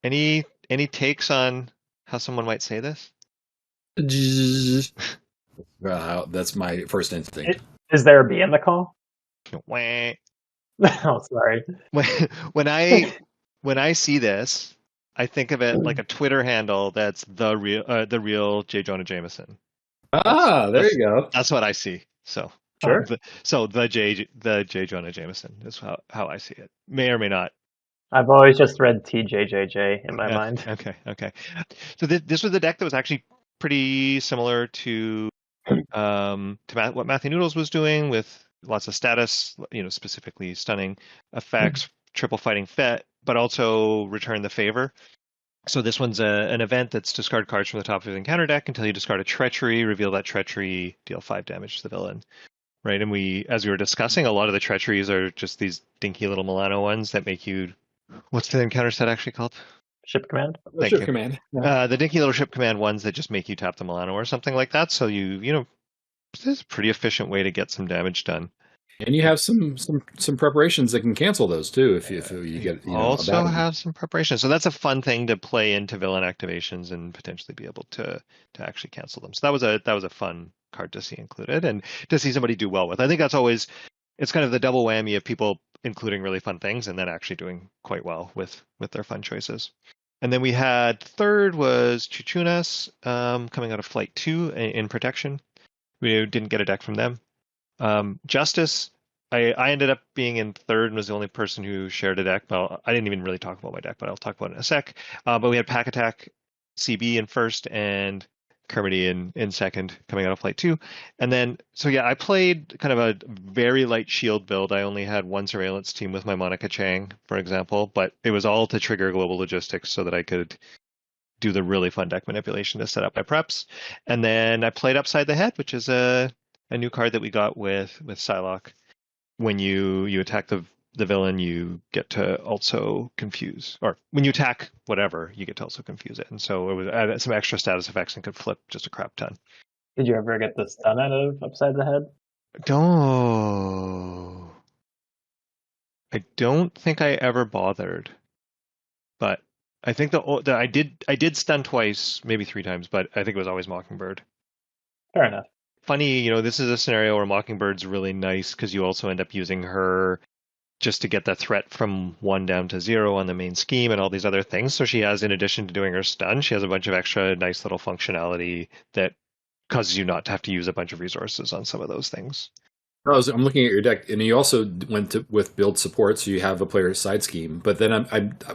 any takes on how someone might say this? That's my first instinct. Is there a B in the call? Wah. Oh, sorry. When I see this, I think of it like a Twitter handle that's the real J. Jonah Jameson. There you go. That's what I see. So Sure. The J. Jonah Jameson is how I see it. May or may not. I've always just read TJJJ in my mind. Okay. So this was the deck that was actually pretty similar to what Matthew Noodles was doing, with lots of status, specifically stunning effects, triple fighting fit, but also return the favor. So this one's an event that's discard cards from the top of the encounter deck until you discard a treachery, reveal that treachery, deal 5 damage to the villain. Right, and as we were discussing, a lot of the treacheries are just these dinky little Milano ones that make you. What's the encounter set actually called? Ship command. Thank Ship you. command. Yeah. The dinky little ship command ones that just make you tap the Milano or something like that. So it's a pretty efficient way to get some damage done. And you have some preparations that can cancel those too if you get also have some preparation. So that's a fun thing to play into villain activations and potentially be able to actually cancel them. So that was a fun card to see included and to see somebody do well with. I think it's kind of the double whammy of people including really fun things and then actually doing quite well with their fun choices. And then we had third was Chuchunas coming out of Flight 2 in Protection. We didn't get a deck from them. Justice, I ended up being in third and was the only person who shared a deck. Well, I didn't even really talk about my deck, but I'll talk about it in a sec. But we had Pack Attack CB in first and Kermity in second coming out of Flight 2. And then, so yeah, I played kind of a very light shield build. I only had one surveillance team with my Monica Chang, for example, but it was all to trigger global logistics so that I could do the really fun deck manipulation to set up my preps. And then I played Upside the Head, which is a new card that we got with Psylocke. When you attack the villain, you get to also confuse, or when you attack whatever, you get to also confuse it. And so it was added some extra status effects and could flip just a crap ton. Did you ever get the stun out of Upside the Head? I don't think I ever bothered, but I think I did stun twice, maybe 3 times, but I think it was always Mockingbird. Fair enough. Funny, this is a scenario where Mockingbird's really nice because you also end up using her just to get the threat from 1 down to 0 on the main scheme and all these other things. So she has, in addition to doing her stun, she has a bunch of extra nice little functionality that causes you not to have to use a bunch of resources on some of those things. I'm looking at your deck, and you also went with build support, so you have a player's side scheme. But then,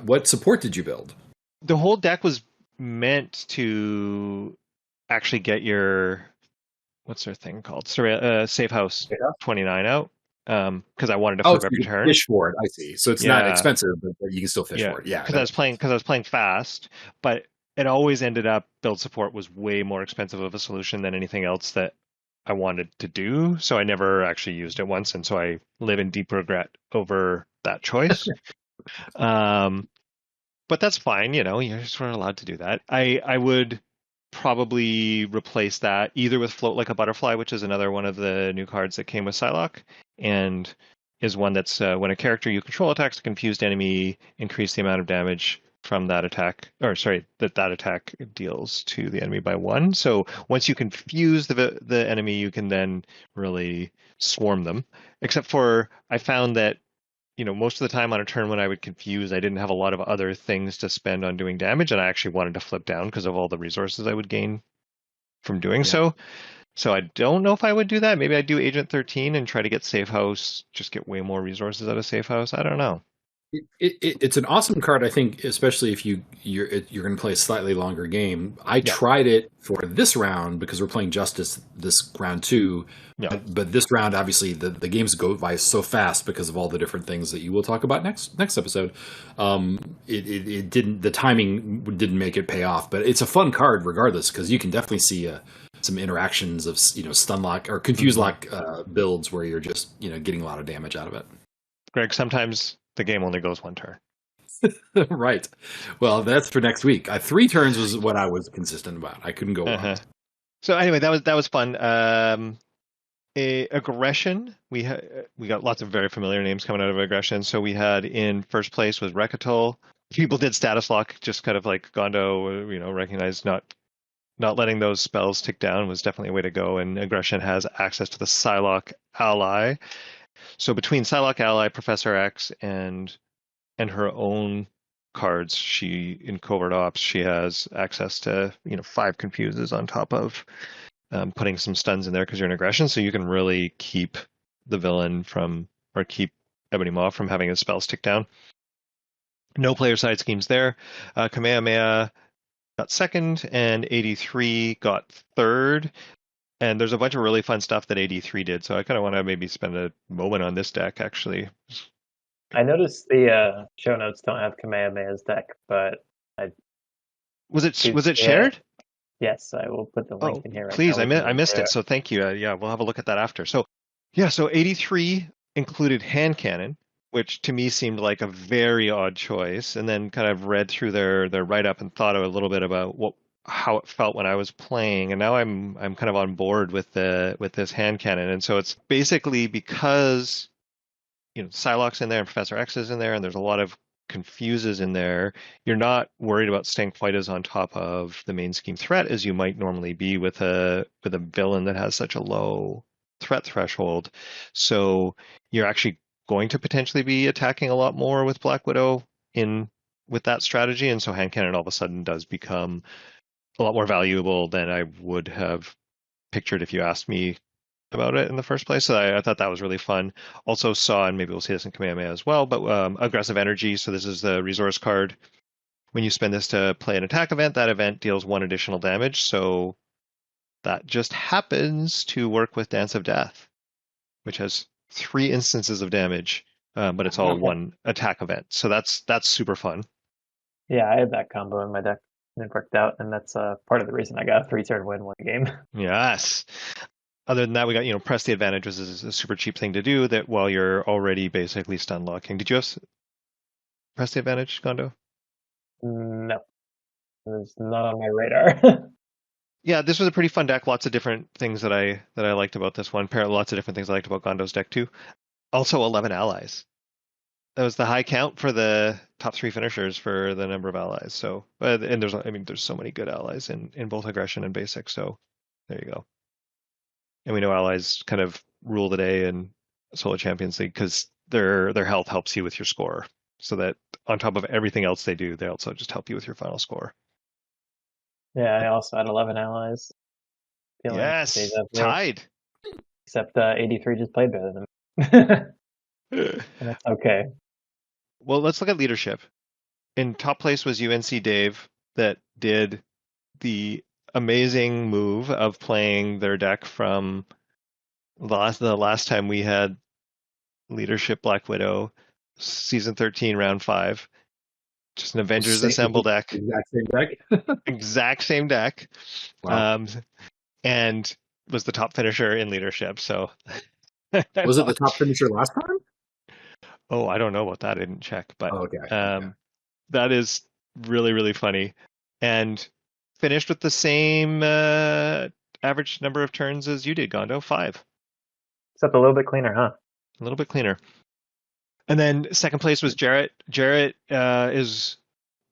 what support did you build? The whole deck was meant to actually get your, what's their thing called? Safe House 29 out. Because I wanted to flip every turn. Fish for it, I see. So it's not expensive, but you can still fish for it. Yeah. Because I was playing fast, but it always ended up build support was way more expensive of a solution than anything else that I wanted to do. So I never actually used it once, and so I live in deep regret over that choice. But that's fine, you're just allowed to do that. I would probably replace that either with Float Like a Butterfly, which is another one of the new cards that came with Psylocke, and is one that's when a character you control attacks a confused enemy, increase the amount of damage from that attack, that attack deals to the enemy by 1. So once you confuse the enemy, you can then really swarm them. Except for I found that most of the time on a turn when I would confuse, I didn't have a lot of other things to spend on doing damage, and I actually wanted to flip down because of all the resources I would gain from doing so. So I don't know if I would do that. Maybe I'd do Agent 13 and try to get Safe House, just get way more resources out of Safe House. I don't know. It's an awesome card, I think, especially if you're going to play a slightly longer game. I tried it for this round because we're playing Justice this round too. Yeah. But this round, obviously, the games go by so fast because of all the different things that you will talk about next episode. It didn't. The timing didn't make it pay off, but it's a fun card regardless because you can definitely see some interactions of stun lock or confuse lock builds where you're just getting a lot of damage out of it. Greg, sometimes the game only goes 1 turn. Right. Well, that's for next week. 3 turns was what I was consistent about. I couldn't go on. So anyway, that was fun. Aggression. We got lots of very familiar names coming out of Aggression. So we had in first place was Rekatul. People did status lock, just kind of like Gondo. Recognized not letting those spells tick down was definitely a way to go. And Aggression has access to the Psylocke ally. So between Psylocke ally, Professor X, and her own cards, in Covert Ops, she has access to 5 confuses on top of putting some stuns in there because you're in Aggression, so you can really keep the villain keep Ebony Maw from having his spells tick down. No player side schemes there. Kamehameha got second, and 83 got third. And there's a bunch of really fun stuff that 83 did, so I kind of want to maybe spend a moment on this deck, actually. I noticed the show notes don't have Kamehameha's deck, but Was to it see it. shared? Yes, I will put the link Oh, in here right please, now. We can I go missed through it. it. So thank you. Yeah, we'll have a look at that after. So yeah, so 83 included hand cannon, which to me seemed like a very odd choice, and then kind of read through their write up and thought a little bit about how it felt when I was playing, and now I'm kind of on board with this hand cannon, and so it's basically because Psylocke's in there and Professor X is in there, and there's a lot of confuses in there. You're not worried about staying quite as on top of the main scheme threat as you might normally be with a villain that has such a low threat threshold. So you're actually going to potentially be attacking a lot more with Black Widow in with that strategy, and so hand cannon all of a sudden does become a lot more valuable than I would have pictured if you asked me about it in the first place. So I thought that was really fun. Also saw, and maybe we'll see this in Kamehameha as well, but aggressive energy. So this is the resource card. When you spend this to play an attack event, that event deals 1 additional damage. So that just happens to work with Dance of Death, which has 3 instances of damage, but it's all Okay. 1 attack event. So that's super fun. Yeah, I had that combo in my deck and it worked out, and that's part of the reason I got a 3-turn win one game. Yes. Other than that, we got, press the advantage, which is a super cheap thing to do that while you're already basically stun locking. Did you have press the advantage, Gondo? No, it's not on my radar. Yeah, this was a pretty fun deck. Lots of different things that I liked about this one. Lots of different things I liked about Gondo's deck too. Also, 11 allies. That was the high count for the top 3 finishers for the number of allies. So, and there's so many good allies in both aggression and basic. So, there you go. And we know allies kind of rule the day in Solo Champions League because their health helps you with your score. So that on top of everything else they do, they also just help you with your final score. Yeah, I also had 11 allies. Feeling Yes, deja vu. tied. Except 83 just played better than me. And that's okay. Well, let's look at leadership. In top place was UNC Dave that did the amazing move of playing their deck from the last time we had leadership Black Widow, season 13, round 5. Just an Avengers Assemble deck. Exact same deck. Exact same deck. Wow. And was the top finisher in leadership. So Was it the top finisher last time? Oh, I don't know about that. I didn't check, but Okay. that is really, really funny. And finished with the same average number of turns as you did, Gondo, 5. Except a little bit cleaner, huh? A little bit cleaner. And then second place was Jarrett. Jarrett is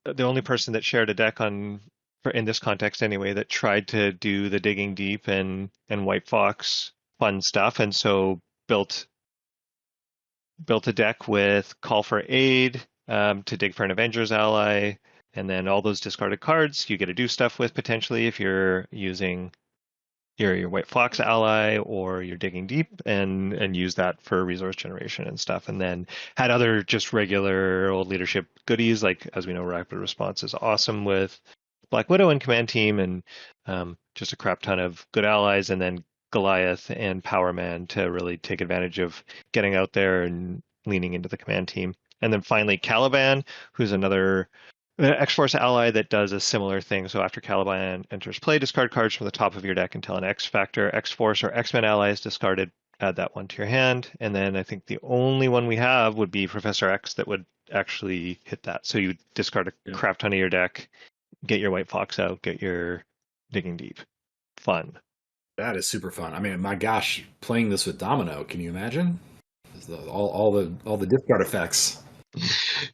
the only person that shared a deck in this context anyway, that tried to do the digging deep and White Fox fun stuff, and so built a deck with Call for Aid to dig for an Avengers ally, and then all those discarded cards you get to do stuff with potentially if you're using your White Fox ally or you're digging deep, and use that for resource generation and stuff. And then had other just regular old leadership goodies, like, as we know, Rapid Response is awesome with Black Widow and Command Team, and just a crap ton of good allies, and then Goliath and Power Man to really take advantage of getting out there and leaning into the Command Team. And then finally Caliban, who's another X-Force ally that does a similar thing. So after Caliban enters play, discard cards from the top of your deck until an X-Factor, X-Force, or X-Men ally is discarded. Add that one to your hand. And then I think the only one we have would be Professor X that would actually hit that. So you discard a crap ton of your deck, get your White Fox out, get your digging deep. Fun. That is super fun. I mean, my gosh, playing this with Domino, can you imagine? All the discard effects.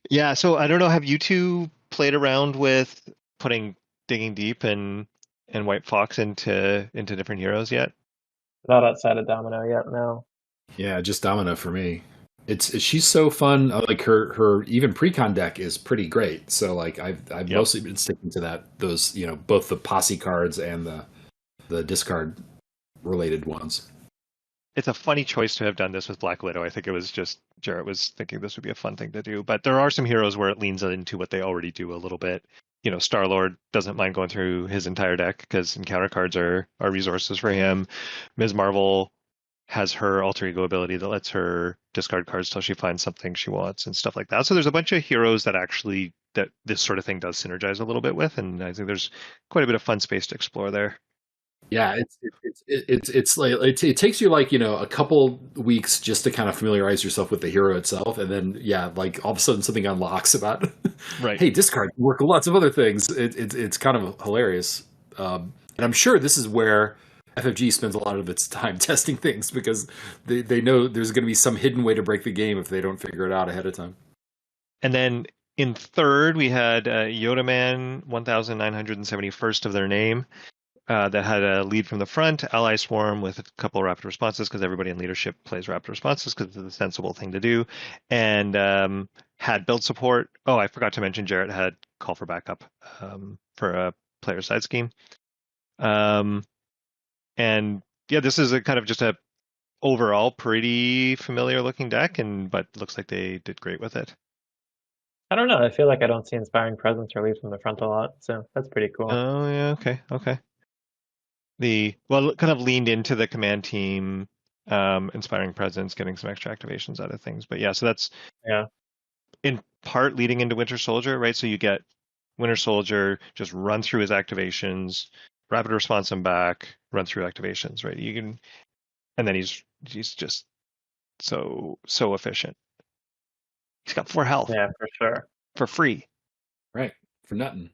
Yeah, so I don't know, have you two played around with putting digging deep and White Fox into different heroes yet? Not outside of Domino yet, no. Yeah, just Domino for me. She's so fun. Like her even precon deck is pretty great. So like I've mostly been sticking to those both the posse cards and the discard related ones. It's a funny choice to have done this with Black Widow. I think it was just Jarrett was thinking this would be a fun thing to do. But there are some heroes where it leans into what they already do a little bit. Star-Lord doesn't mind going through his entire deck because encounter cards are resources for him. Ms. Marvel has her alter ego ability that lets her discard cards till she finds something she wants and stuff like that. So there's a bunch of heroes that actually that this sort of thing does synergize a little bit with, and I think there's quite a bit of fun space to explore there. Yeah, it's like it takes you like a couple weeks just to kind of familiarize yourself with the hero itself, and then like all of a sudden something unlocks about Right. hey, discard can work with lots of other things. It's kind of hilarious, and I'm sure this is where FFG spends a lot of its time testing things because they know there's going to be some hidden way to break the game if they don't figure it out ahead of time. And then in third, we had Yoda Man 1971st of their name. That had a lead from the front, Ally Swarm with a couple of rapid responses because everybody in leadership plays rapid responses because it's the sensible thing to do, and had build support. Oh, I forgot to mention Jarrett had call for backup for a player side scheme. And yeah, this is a kind of just a overall pretty familiar looking deck, but it looks like they did great with it. I don't know. I feel like I don't see Inspiring Presence or lead from the front a lot, so that's pretty cool. Oh yeah, okay. Kind of leaned into the command team, Inspiring Presence, getting some extra activations out of things. But yeah, so that's in part leading into Winter Soldier, right? So you get Winter Soldier just run through his activations, rapid response him back, run through activations, right? You can, and then he's just so efficient. He's got 4 health. Yeah, for sure. For free. Right. For nothing.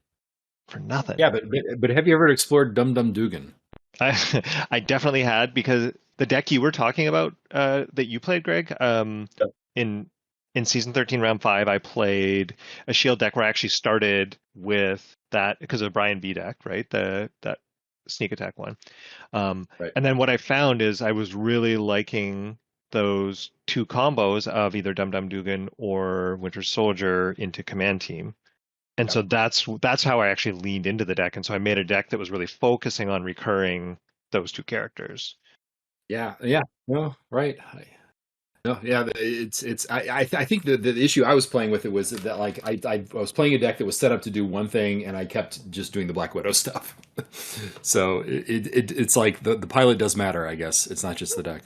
For nothing. Yeah, but have you ever explored Dum Dum Dugan? I definitely had, because the deck you were talking about that you played, Greg, in season 13 round 5, I played a shield deck where I actually started with that because of Brian B deck, right? That sneak attack one. Right. And then what I found is I was really liking those 2 combos of either Dum Dum Dugan or Winter Soldier into command team. And so that's how I actually leaned into the deck. And so I made a deck that was really focusing on recurring those 2 characters. Yeah. No, right. I think the issue I was playing with it was that like I was playing a deck that was set up to do one thing, and I kept just doing the Black Widow stuff. So it's like the pilot does matter, I guess. It's not just the deck.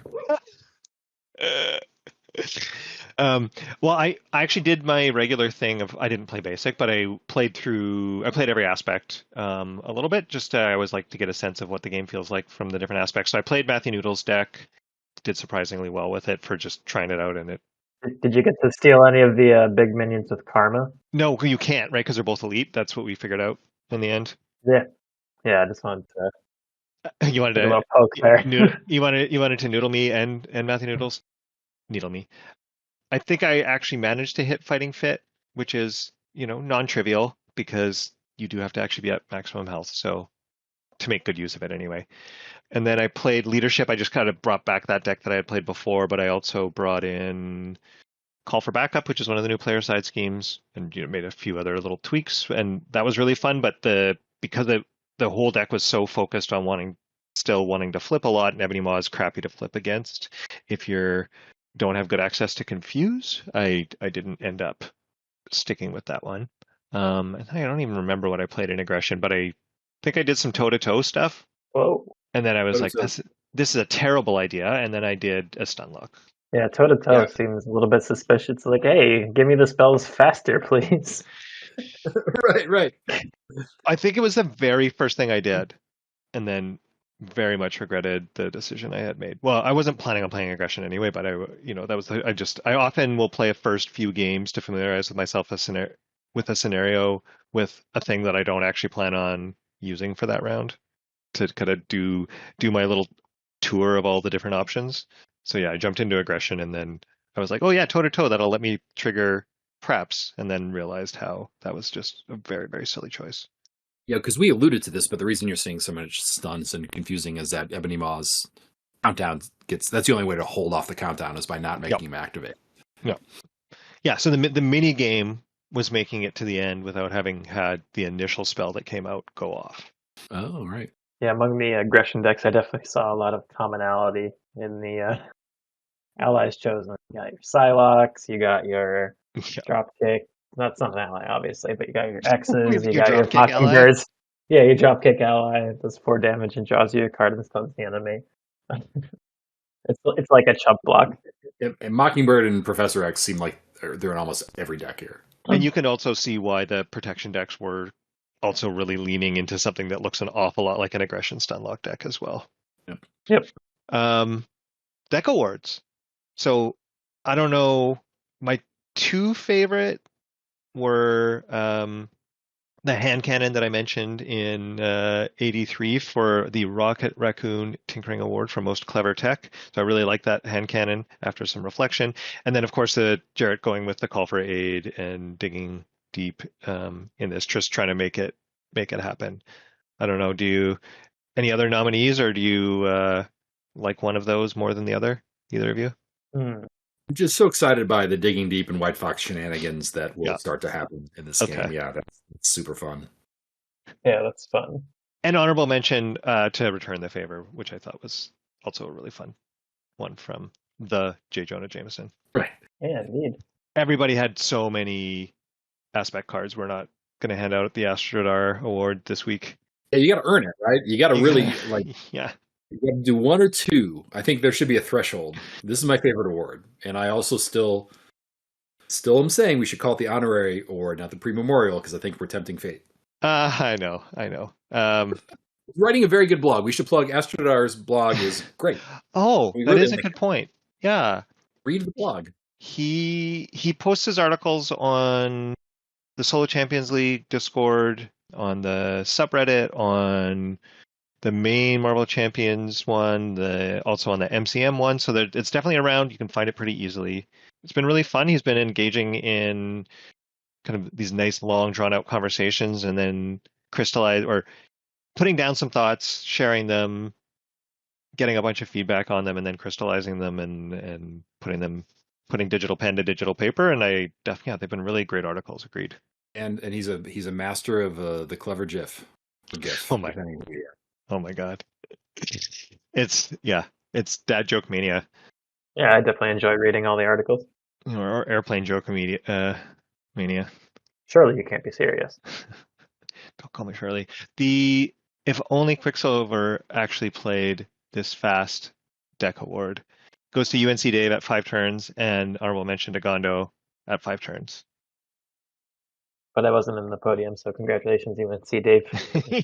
Well, I actually did my regular thing of, I didn't play basic, but I played every aspect a little bit. Just I always like to get a sense of what the game feels like from the different aspects. So I played Matthew Noodle's deck, did surprisingly well with it for just trying it out. And it. Did you get to steal any of the big minions with Karma? No, you can't, right? Because they're both elite. That's what we figured out in the end. Yeah, I just wanted to. You wanted a to little poke there. you wanted to noodle me and Matthew Noodles, needle me. I think I actually managed to hit Fighting Fit, which is, non-trivial because you do have to actually be at maximum health. So to make good use of it anyway. And then I played Leadership. I just kind of brought back that deck that I had played before, but I also brought in Call for Backup, which is one of the new player side schemes, and made a few other little tweaks, and that was really fun. But because the whole deck was so focused on still wanting to flip a lot, and Ebony Maw is crappy to flip against if you don't have good access to Confuse, I didn't end up sticking with that one. And I don't even remember what I played in Aggression, but I think I did some toe-to-toe stuff. Whoa. And then I was like, this is a terrible idea. And then I did a stun lock. Yeah, toe-to-toe seems a little bit suspicious. It's like, hey, give me the spells faster, please. Right. I think it was the very first thing I did. And then very much regretted the decision I had made. Well, I wasn't planning on playing Aggression anyway, but I often will play a first few games to familiarize with myself with a scenario with a thing that I don't actually plan on using for that round, to kind of do my little tour of all the different options. So yeah, I jumped into Aggression, and then I was like, oh yeah, toe-to-toe, that'll let me trigger preps, and then realized how that was just a very, very silly choice. Yeah, because we alluded to this, but the reason you're seeing so much stuns and confusing is that Ebony Maw's countdown that's the only way to hold off the countdown is by not making him activate. No. Yeah, so the mini game was making it to the end without having had the initial spell that came out go off. Oh, right. Yeah, among the Aggression decks, I definitely saw a lot of commonality in the allies chosen. You got your Psylocke, you got your Dropkick. That's not an ally, obviously, but you got your X's, you got your Mockingbirds. Yeah, your Dropkick ally does 4 damage and draws you a card and stuns the enemy. It's like a chump block. And Mockingbird and Professor X seem like they're in almost every deck here. And you can also see why the protection decks were also really leaning into something that looks an awful lot like an aggression stunlock deck as well. Yep. Deck awards. So I don't know. My two favorite were the hand cannon that I mentioned in 83 for the Rocket Raccoon Tinkering Award for Most Clever Tech. So I really like that hand cannon after some reflection. And then, of course, the Jarrett going with the call for aid and digging deep in this, just trying to make it happen. I don't know. Do you any other nominees, or do you like one of those more than the other? Either of you? I'm just so excited by the digging deep and White Fox shenanigans that will Yeah. start to happen in this Okay. game. Yeah, that's super fun. Yeah, that's fun. And honorable mention to Return the Favor, which I thought was also a really fun one from the J. Jonah Jameson. Right. Yeah, indeed. Everybody had so many aspect cards. We're not going to hand out the Astrodar Award this week. Yeah, you got to earn it, right? You got to really like. Yeah. You got to do one or two. I think there should be a threshold. This is my favorite award, and I also still am saying we should call it the honorary award, not the pre-memorial, because I think we're tempting fate. I know. Writing a very good blog. We should plug Astrodar's blog is great. Oh, that is a good point. Yeah. Read the blog. He posts his articles on the Solo Champions League Discord, on the subreddit, on the main Marvel Champions one, also on the MCM one. So that it's definitely around. You can find it pretty easily. It's been really fun. He's been engaging in kind of these nice, long, drawn-out conversations, and then putting down some thoughts, sharing them, getting a bunch of feedback on them, and then crystallizing them and putting digital pen to digital paper. And they've been really great articles. Agreed. And he's a master of the clever GIF. Oh my god. It's dad joke mania. Yeah, I definitely enjoy reading all the articles. Or airplane joke mania. Surely you can't be serious. Don't call me Shirley. If only Quicksilver actually played this fast deck award, goes to UNC Dave at 5 turns, and honorable mention to Gondo at 5 turns. But I wasn't in the podium, so congratulations, UNC Dave.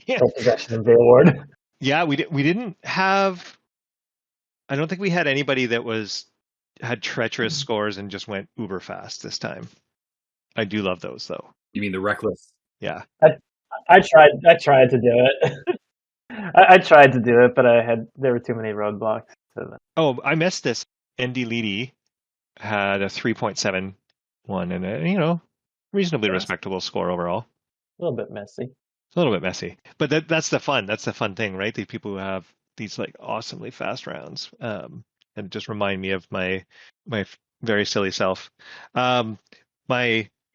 Yeah. For possession of the award. Yeah, we didn't have. I don't think we had anybody that had treacherous scores and just went uber fast this time. I do love those though. You mean the reckless? Yeah. I tried to do it. I tried to do it, but there were too many roadblocks. Oh, I missed this. Andy Leedy had a 3.71 and a reasonably respectable score overall. A little bit messy. It's a little bit messy, but that's the fun. That's the fun thing, right? These people who have these like awesomely fast rounds, and just remind me of my very silly self.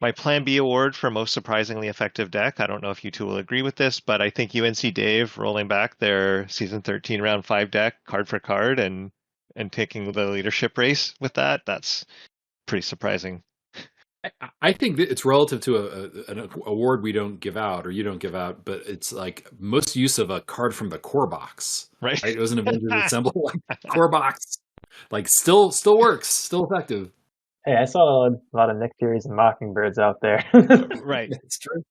My Plan B award for most surprisingly effective deck. I don't know if you two will agree with this, but I think UNC Dave rolling back their season 13 round 5 deck card for card and taking the leadership race with that's pretty surprising. I think that it's relative to an award we don't give out, or you don't give out, but it's like most use of a card from the core box. Right. It was an Avengers Assemble core box. Like still works, still effective. Hey, I saw a lot of Nick Furies and Mockingbirds out there. Right. That's true.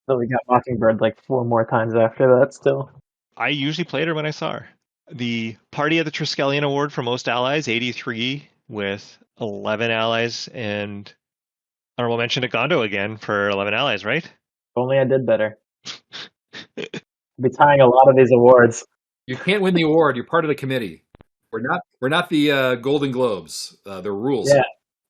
So we got Mockingbird like 4 more times after that still. I usually played her when I saw her. The Party of the Triskelion Award for most allies, 83 with 11 allies, and honorable mention to Gondo again for 11 allies, right? If only I did better. I'll be tying a lot of these awards. You can't win the award. You're part of the committee. We're not the Golden Globes. There are rules.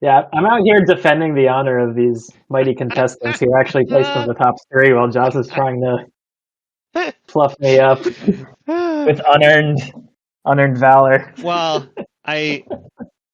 Yeah. I'm out here defending the honor of these mighty contestants who actually placed in the top 3 while Joss is trying to fluff me up with unearned valor. Well,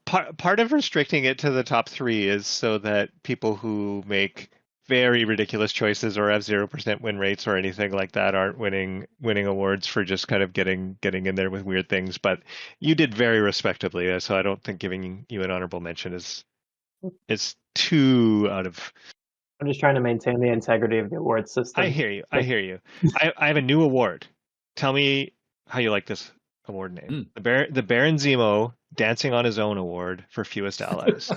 part of restricting it to the top 3 is so that people who make very ridiculous choices or have 0% win rates or anything like that aren't winning awards for just kind of getting in there with weird things. But you did very respectably, so I don't think giving you an honorable mention is too out of. I'm just trying to maintain the integrity of the award system. I hear you. I have a new award. Tell me how you like this award name. Mm. The Baron Zemo dancing on his own award for fewest allies.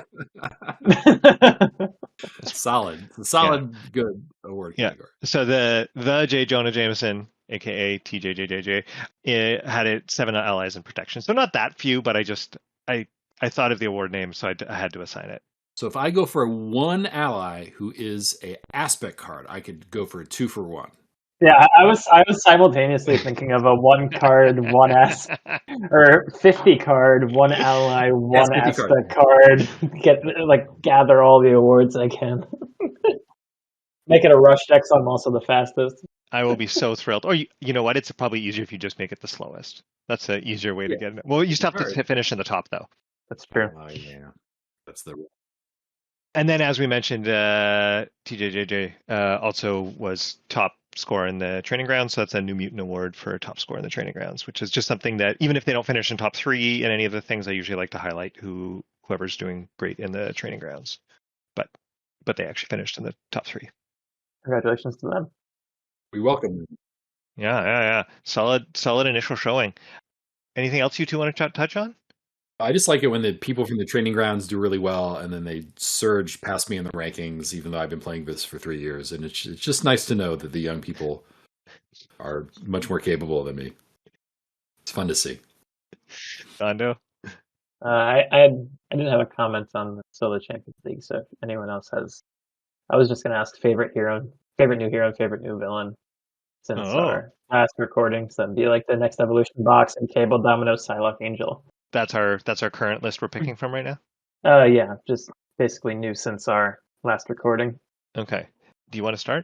Solid. It's a solid, good award category. So the J. Jonah Jameson, aka TJJJJ, it had 7 allies in protection. So not that few, but I thought of the award name, so I had to assign it. So if I go for one ally who is a aspect card, I could go for a 2-for-1. Yeah, I was simultaneously thinking of a 1 card, 1 or 50 card, 1 ally, 1 aspect card. Gather all the awards I can. Make it a rush deck so I'm also the fastest. I will be so thrilled. Or you know what? It's probably easier if you just make it the slowest. That's an easier way to get it. Well, you still have to finish in the top though. That's true. Oh yeah, that's the. And then, as we mentioned, TJJJ also was top scorer in the training grounds. So that's a New Mutant Award for top score in the training grounds, which is just something that even if they don't finish in top 3 in any of the things, I usually like to highlight whoever's doing great in the training grounds. But they actually finished in the top 3. Congratulations to them. We welcome them. Yeah. Solid initial showing. Anything else you two want to touch on? I just like it when the people from the training grounds do really well, and then they surge past me in the rankings, even though I've been playing this for 3 years. And it's just nice to know that the young people are much more capable than me. It's fun to see. Gondo? I didn't have a comment on the Solo Champions League, so if anyone else has, I was just going to ask favorite new hero, and favorite new villain since our last recording. So that'd be like the next evolution box and Cable, Domino, Psylocke, Angel. That's our current list we're picking from right now? Yeah, just basically new since our last recording. Okay. Do you want to start?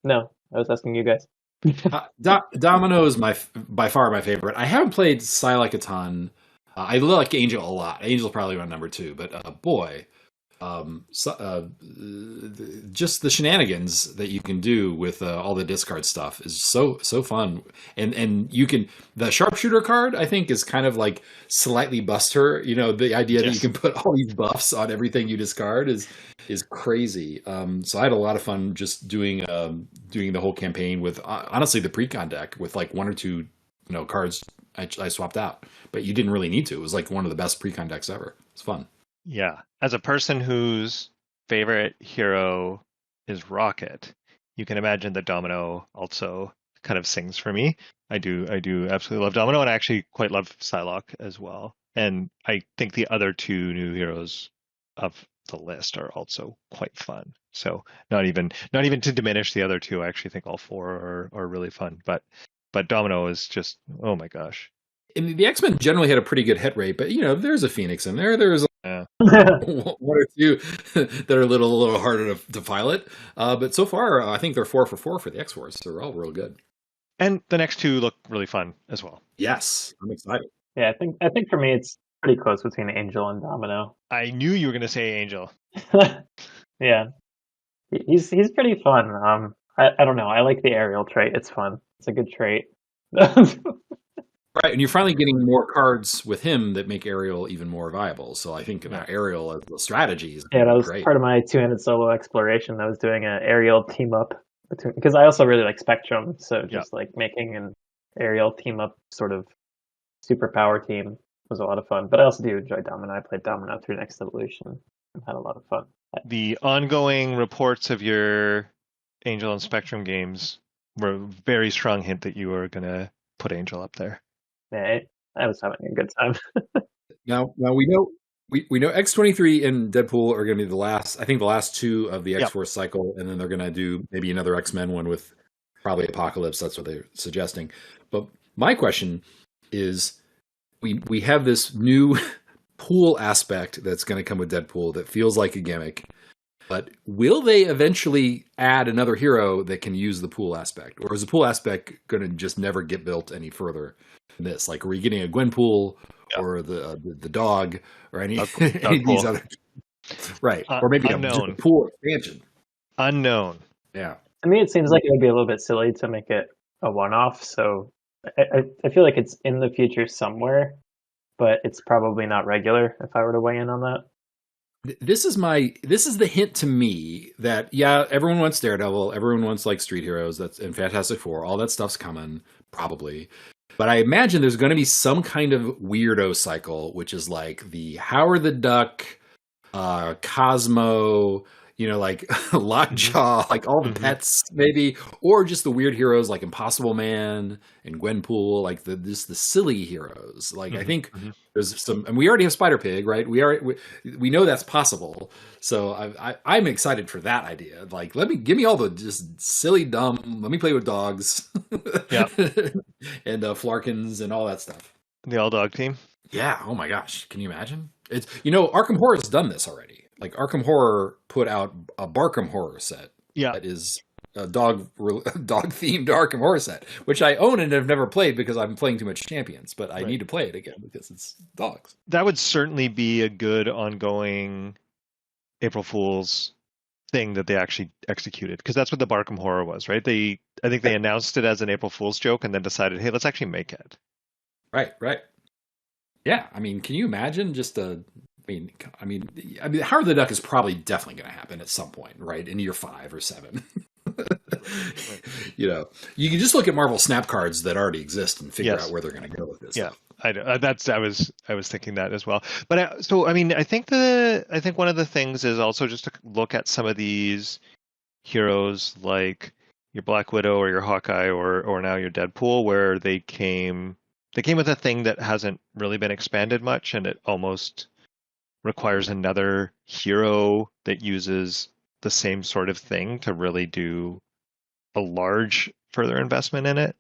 No, I was asking you guys. Domino is by far my favorite. I haven't played Psylocke a ton. I like Angel a lot. Angel's probably my number 2, but boy, just the shenanigans that you can do with all the discard stuff is so fun. And you can, the sharpshooter card I think is kind of like slightly buster. You know, the idea that you can put all these buffs on everything you discard is crazy. So I had a lot of fun just doing the whole campaign with honestly the precon deck with like 1 or 2 cards I swapped out, but you didn't really need to. It was like one of the best precon decks ever. It's fun. Yeah. As a person whose favorite hero is Rocket, you can imagine that Domino also kind of sings for me. I do absolutely love Domino, and I actually quite love Psylocke as well. And I think the other 2 new heroes of the list are also quite fun. So not even to diminish the other 2, I actually think all 4 are really fun. But Domino is just, oh my gosh. And the X-Men generally had a pretty good hit rate, but there's a Phoenix in there. There's 1 or 2 that are a little harder to pilot. But so far, I think they're 4 for 4 for the X-Force. So they're all real good. And the next 2 look really fun as well. Yes, I'm excited. Yeah, I think for me it's pretty close between Angel and Domino. I knew you were going to say Angel. Yeah, he's pretty fun. I don't know. I like the aerial trait. It's fun. It's a good trait. Right, and you're finally getting more cards with him that make aerial even more viable. So I think aerial as a strategy is that was great. Part of my 2-handed solo exploration. I was doing an aerial team up because I also really like Spectrum. So just like making an aerial team up sort of superpower team was a lot of fun. But I also do enjoy Domino. I played Domino through Next Evolution and had a lot of fun. The ongoing reports of your Angel and Spectrum games were a very strong hint that you were going to put Angel up there. Yeah, I was having a good time. Now we know X-23 and Deadpool are going to be the last 2 of the X-Force cycle, and then they're going to do maybe another X-Men one with probably Apocalypse. That's what they're suggesting. But my question is, we have this new pool aspect that's going to come with Deadpool that feels like a gimmick. But will they eventually add another hero that can use the pool aspect? Or is the pool aspect going to just never get built any further than this? Like, are we getting a Gwenpool or the dog or any of these other... Right. Or maybe just a pool expansion. Unknown. Yeah. To me, it seems like it would be a little bit silly to make it a one-off. So I feel like it's in the future somewhere, but it's probably not regular if I were to weigh in on that. This is the hint to me that everyone wants Daredevil, everyone wants like Street Heroes, and Fantastic Four, all that stuff's coming probably. But I imagine there's going to be some kind of weirdo cycle, which is like the Howard the Duck, Cosmo, like Lockjaw, like all the pets, maybe, or just the weird heroes like Impossible Man and Gwenpool, like the silly heroes. Like I think there's some, and we already have Spider Pig, right? We know that's possible. So I'm excited for that idea. Like, give me all the just silly, dumb. Let me play with dogs, Yeah. and Flarkins and all that stuff. The all dog team. Yeah. Oh my gosh. Can you imagine? It's Arkham Horror has done this already. Like Arkham Horror put out a Barkham Horror set. Yeah. That is a dog themed Arkham Horror set, which I own and have never played because I'm playing too much Champions. But I need to play it again because it's dogs. That would certainly be a good ongoing April Fool's thing that they actually executed, because that's what the Barkham Horror was, right? I think they announced it as an April Fool's joke and then decided, hey, let's actually make it. Right. Yeah, I mean, can you imagine just I mean, Howard the Duck is probably definitely going to happen at some point, right? In year 5 or 7. You can just look at Marvel Snap cards that already exist and figure out where they're going to go with this. Yeah, stuff. I was thinking that as well. But I think one of the things is also just to look at some of these heroes like your Black Widow or your Hawkeye or now your Deadpool, where they came with a thing that hasn't really been expanded much, and it almost requires another hero that uses the same sort of thing to really do a large further investment in it.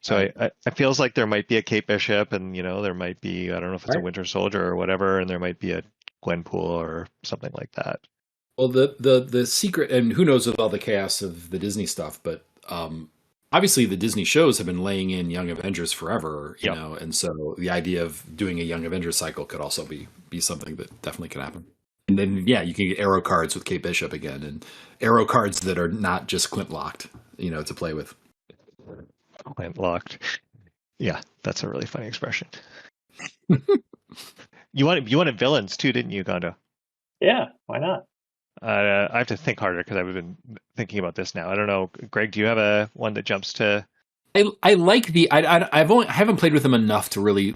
So it feels like there might be a Kate Bishop, and there might be, I don't know if it's a Winter Soldier or whatever, and there might be a Gwenpool or something like that. Well, the secret, and who knows with all the chaos of the Disney stuff, but obviously the Disney shows have been laying in Young Avengers forever, you know, and so the idea of doing a Young Avengers cycle could also be something that definitely could happen. And then, you can get arrow cards with Kate Bishop again, and arrow cards that are not just Clint locked, to play with. Clint locked. Yeah, that's a really funny expression. You wanted villains too, didn't you, Gondo? Yeah, why not? I have to think harder because I've been thinking about this now. I don't know, Greg. Do you have a one that jumps to? I like I haven't played with them enough to really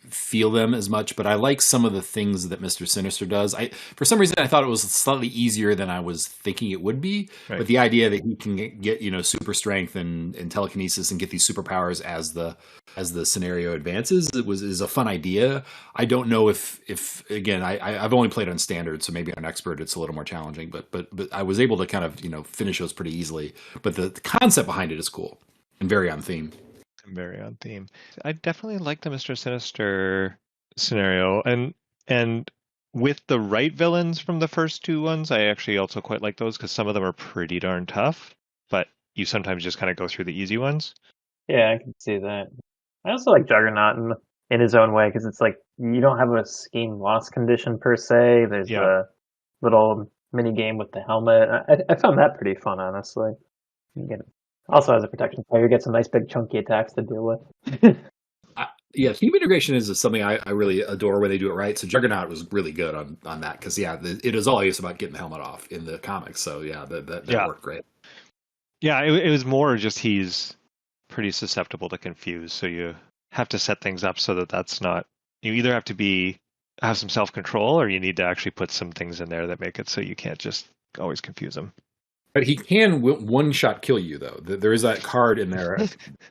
feel them as much, but I like some of the things that Mr. Sinister does. For some reason I thought it was slightly easier than I was thinking it would be. Right. But the idea that he can get super strength and telekinesis and get these superpowers as the scenario advances is a fun idea. I don't know if again I've only played on standard, so maybe on expert it's a little more challenging. But I was able to kind of finish those pretty easily. But the concept behind it is cool and very on theme. Very on theme. I definitely like the Mr. Sinister scenario, and with the right villains from the first 2 ones, I actually also quite like those because some of them are pretty darn tough, but you sometimes just kind of go through the easy ones. Yeah, I can see that. I also like Juggernaut in his own way because it's like you don't have a scheme loss condition per se. There's a little mini game with the helmet. I found that pretty fun, honestly. You get also, as a protection player, you get some nice big chunky attacks to deal with. Theme integration is something I really adore when they do it right. So Juggernaut was really good on that because it is always about getting the helmet off in the comics. So that worked great. Yeah, it was more just he's pretty susceptible to confuse. So you have to set things up so that's not. You either have to have some self-control, or you need to actually put some things in there that make it so you can't just always confuse him. But he can one-shot kill you, though. There is that card in there.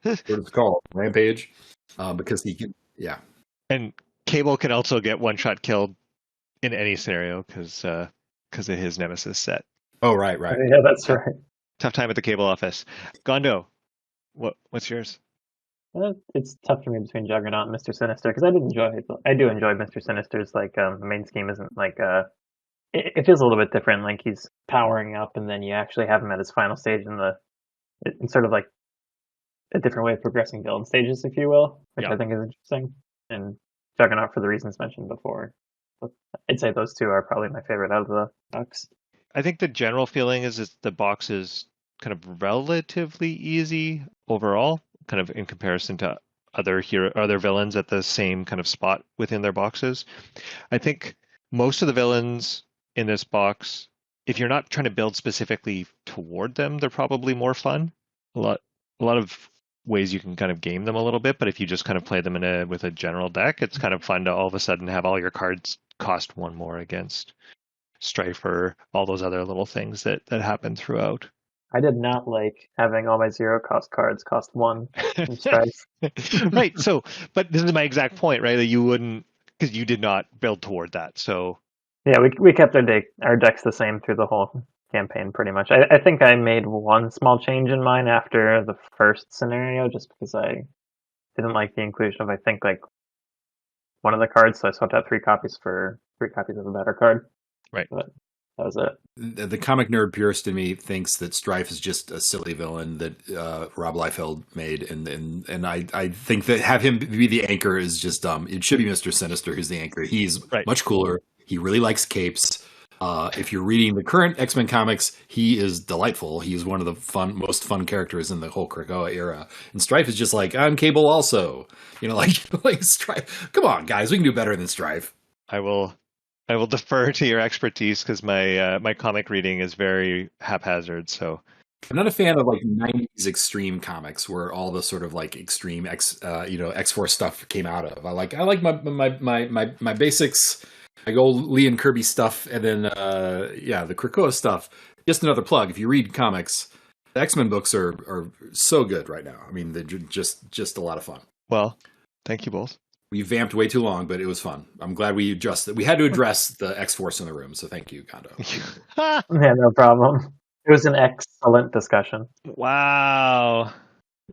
What it's called? Rampage. Because he can, And Cable can also get one-shot killed in any scenario because of his Nemesis set. Oh, right. Yeah, that's right. Tough time at the Cable office. Gondo, what's yours? It's tough for me between Juggernaut and Mr. Sinister because I do enjoy Mr. Sinister's the main scheme isn't it feels a little bit different. Like he's powering up, and then you actually have him at his final stage in sort of like a different way of progressing villain stages, if you will, which I think is interesting. And Juggernaut for the reasons mentioned before. But I'd say those 2 are probably my favorite out of the box. I think the general feeling is the box is kind of relatively easy overall, kind of in comparison to other villains at the same kind of spot within their boxes. I think most of the villains in this box, if you're not trying to build specifically toward them, they're probably more fun. A lot of ways you can kind of game them a little bit. But if you just kind of play them with a general deck, it's kind of fun to all of a sudden have all your cards cost one more against Strife or all those other little things that happen throughout. I did not like having all my 0-cost cards cost 1 in Strife. Right. So, but this is my exact point, right? That you wouldn't, because you did not build toward that. So, Yeah, we kept our decks the same through the whole campaign, pretty much. I think I made one small change in mine after the first scenario, just because I didn't like the inclusion of, I think, like, one of the cards, so I swapped out 3 copies for 3 copies of a better card. Right. But that was it. The comic nerd purist in me thinks that Strife is just a silly villain that Rob Liefeld made, and I think that have him be the anchor is just dumb. It should be Mr. Sinister who's the anchor. He's much cooler. He really likes capes. If you're reading the current X-Men comics, he is delightful. He's one of the most fun characters in the whole Krakoa era. And Strife is just like, I'm Cable also. Like Strife. Come on, guys, we can do better than Strife. I will defer to your expertise because my comic reading is very haphazard. So I'm not a fan of like 90s extreme comics where all the sort of like extreme X-Force stuff came out of. I like my basics. I go Lee and Kirby stuff, and then the Krakoa stuff. Just another plug. If you read comics, the X-Men books are so good right now. I mean, they're just a lot of fun. Well, thank you both. We vamped way too long, but it was fun. I'm glad we addressed. We had to address the X-Force in the room, so thank you, Gondo. Yeah, no problem. It was an excellent discussion. Wow,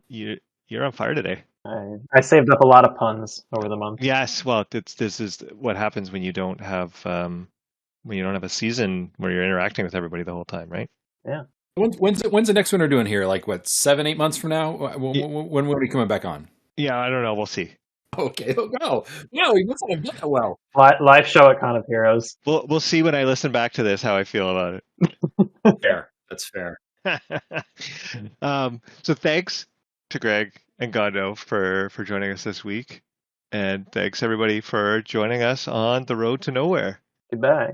you're on fire today. I saved up a lot of puns over the month. Yes, well, this is what happens when you don't have a season where you're interacting with everybody the whole time, right? Yeah. When's the next one we're doing here? Like what, 7-8 months from now? When are we coming back on? Yeah, I don't know. We'll see. Okay. No, he must have done that well. Live show at Con of Heroes. We'll see when I listen back to this how I feel about it. Fair. That's fair. So thanks to Greg and Gondo for joining us this week. And thanks everybody for joining us on the road to Knowhere. Goodbye.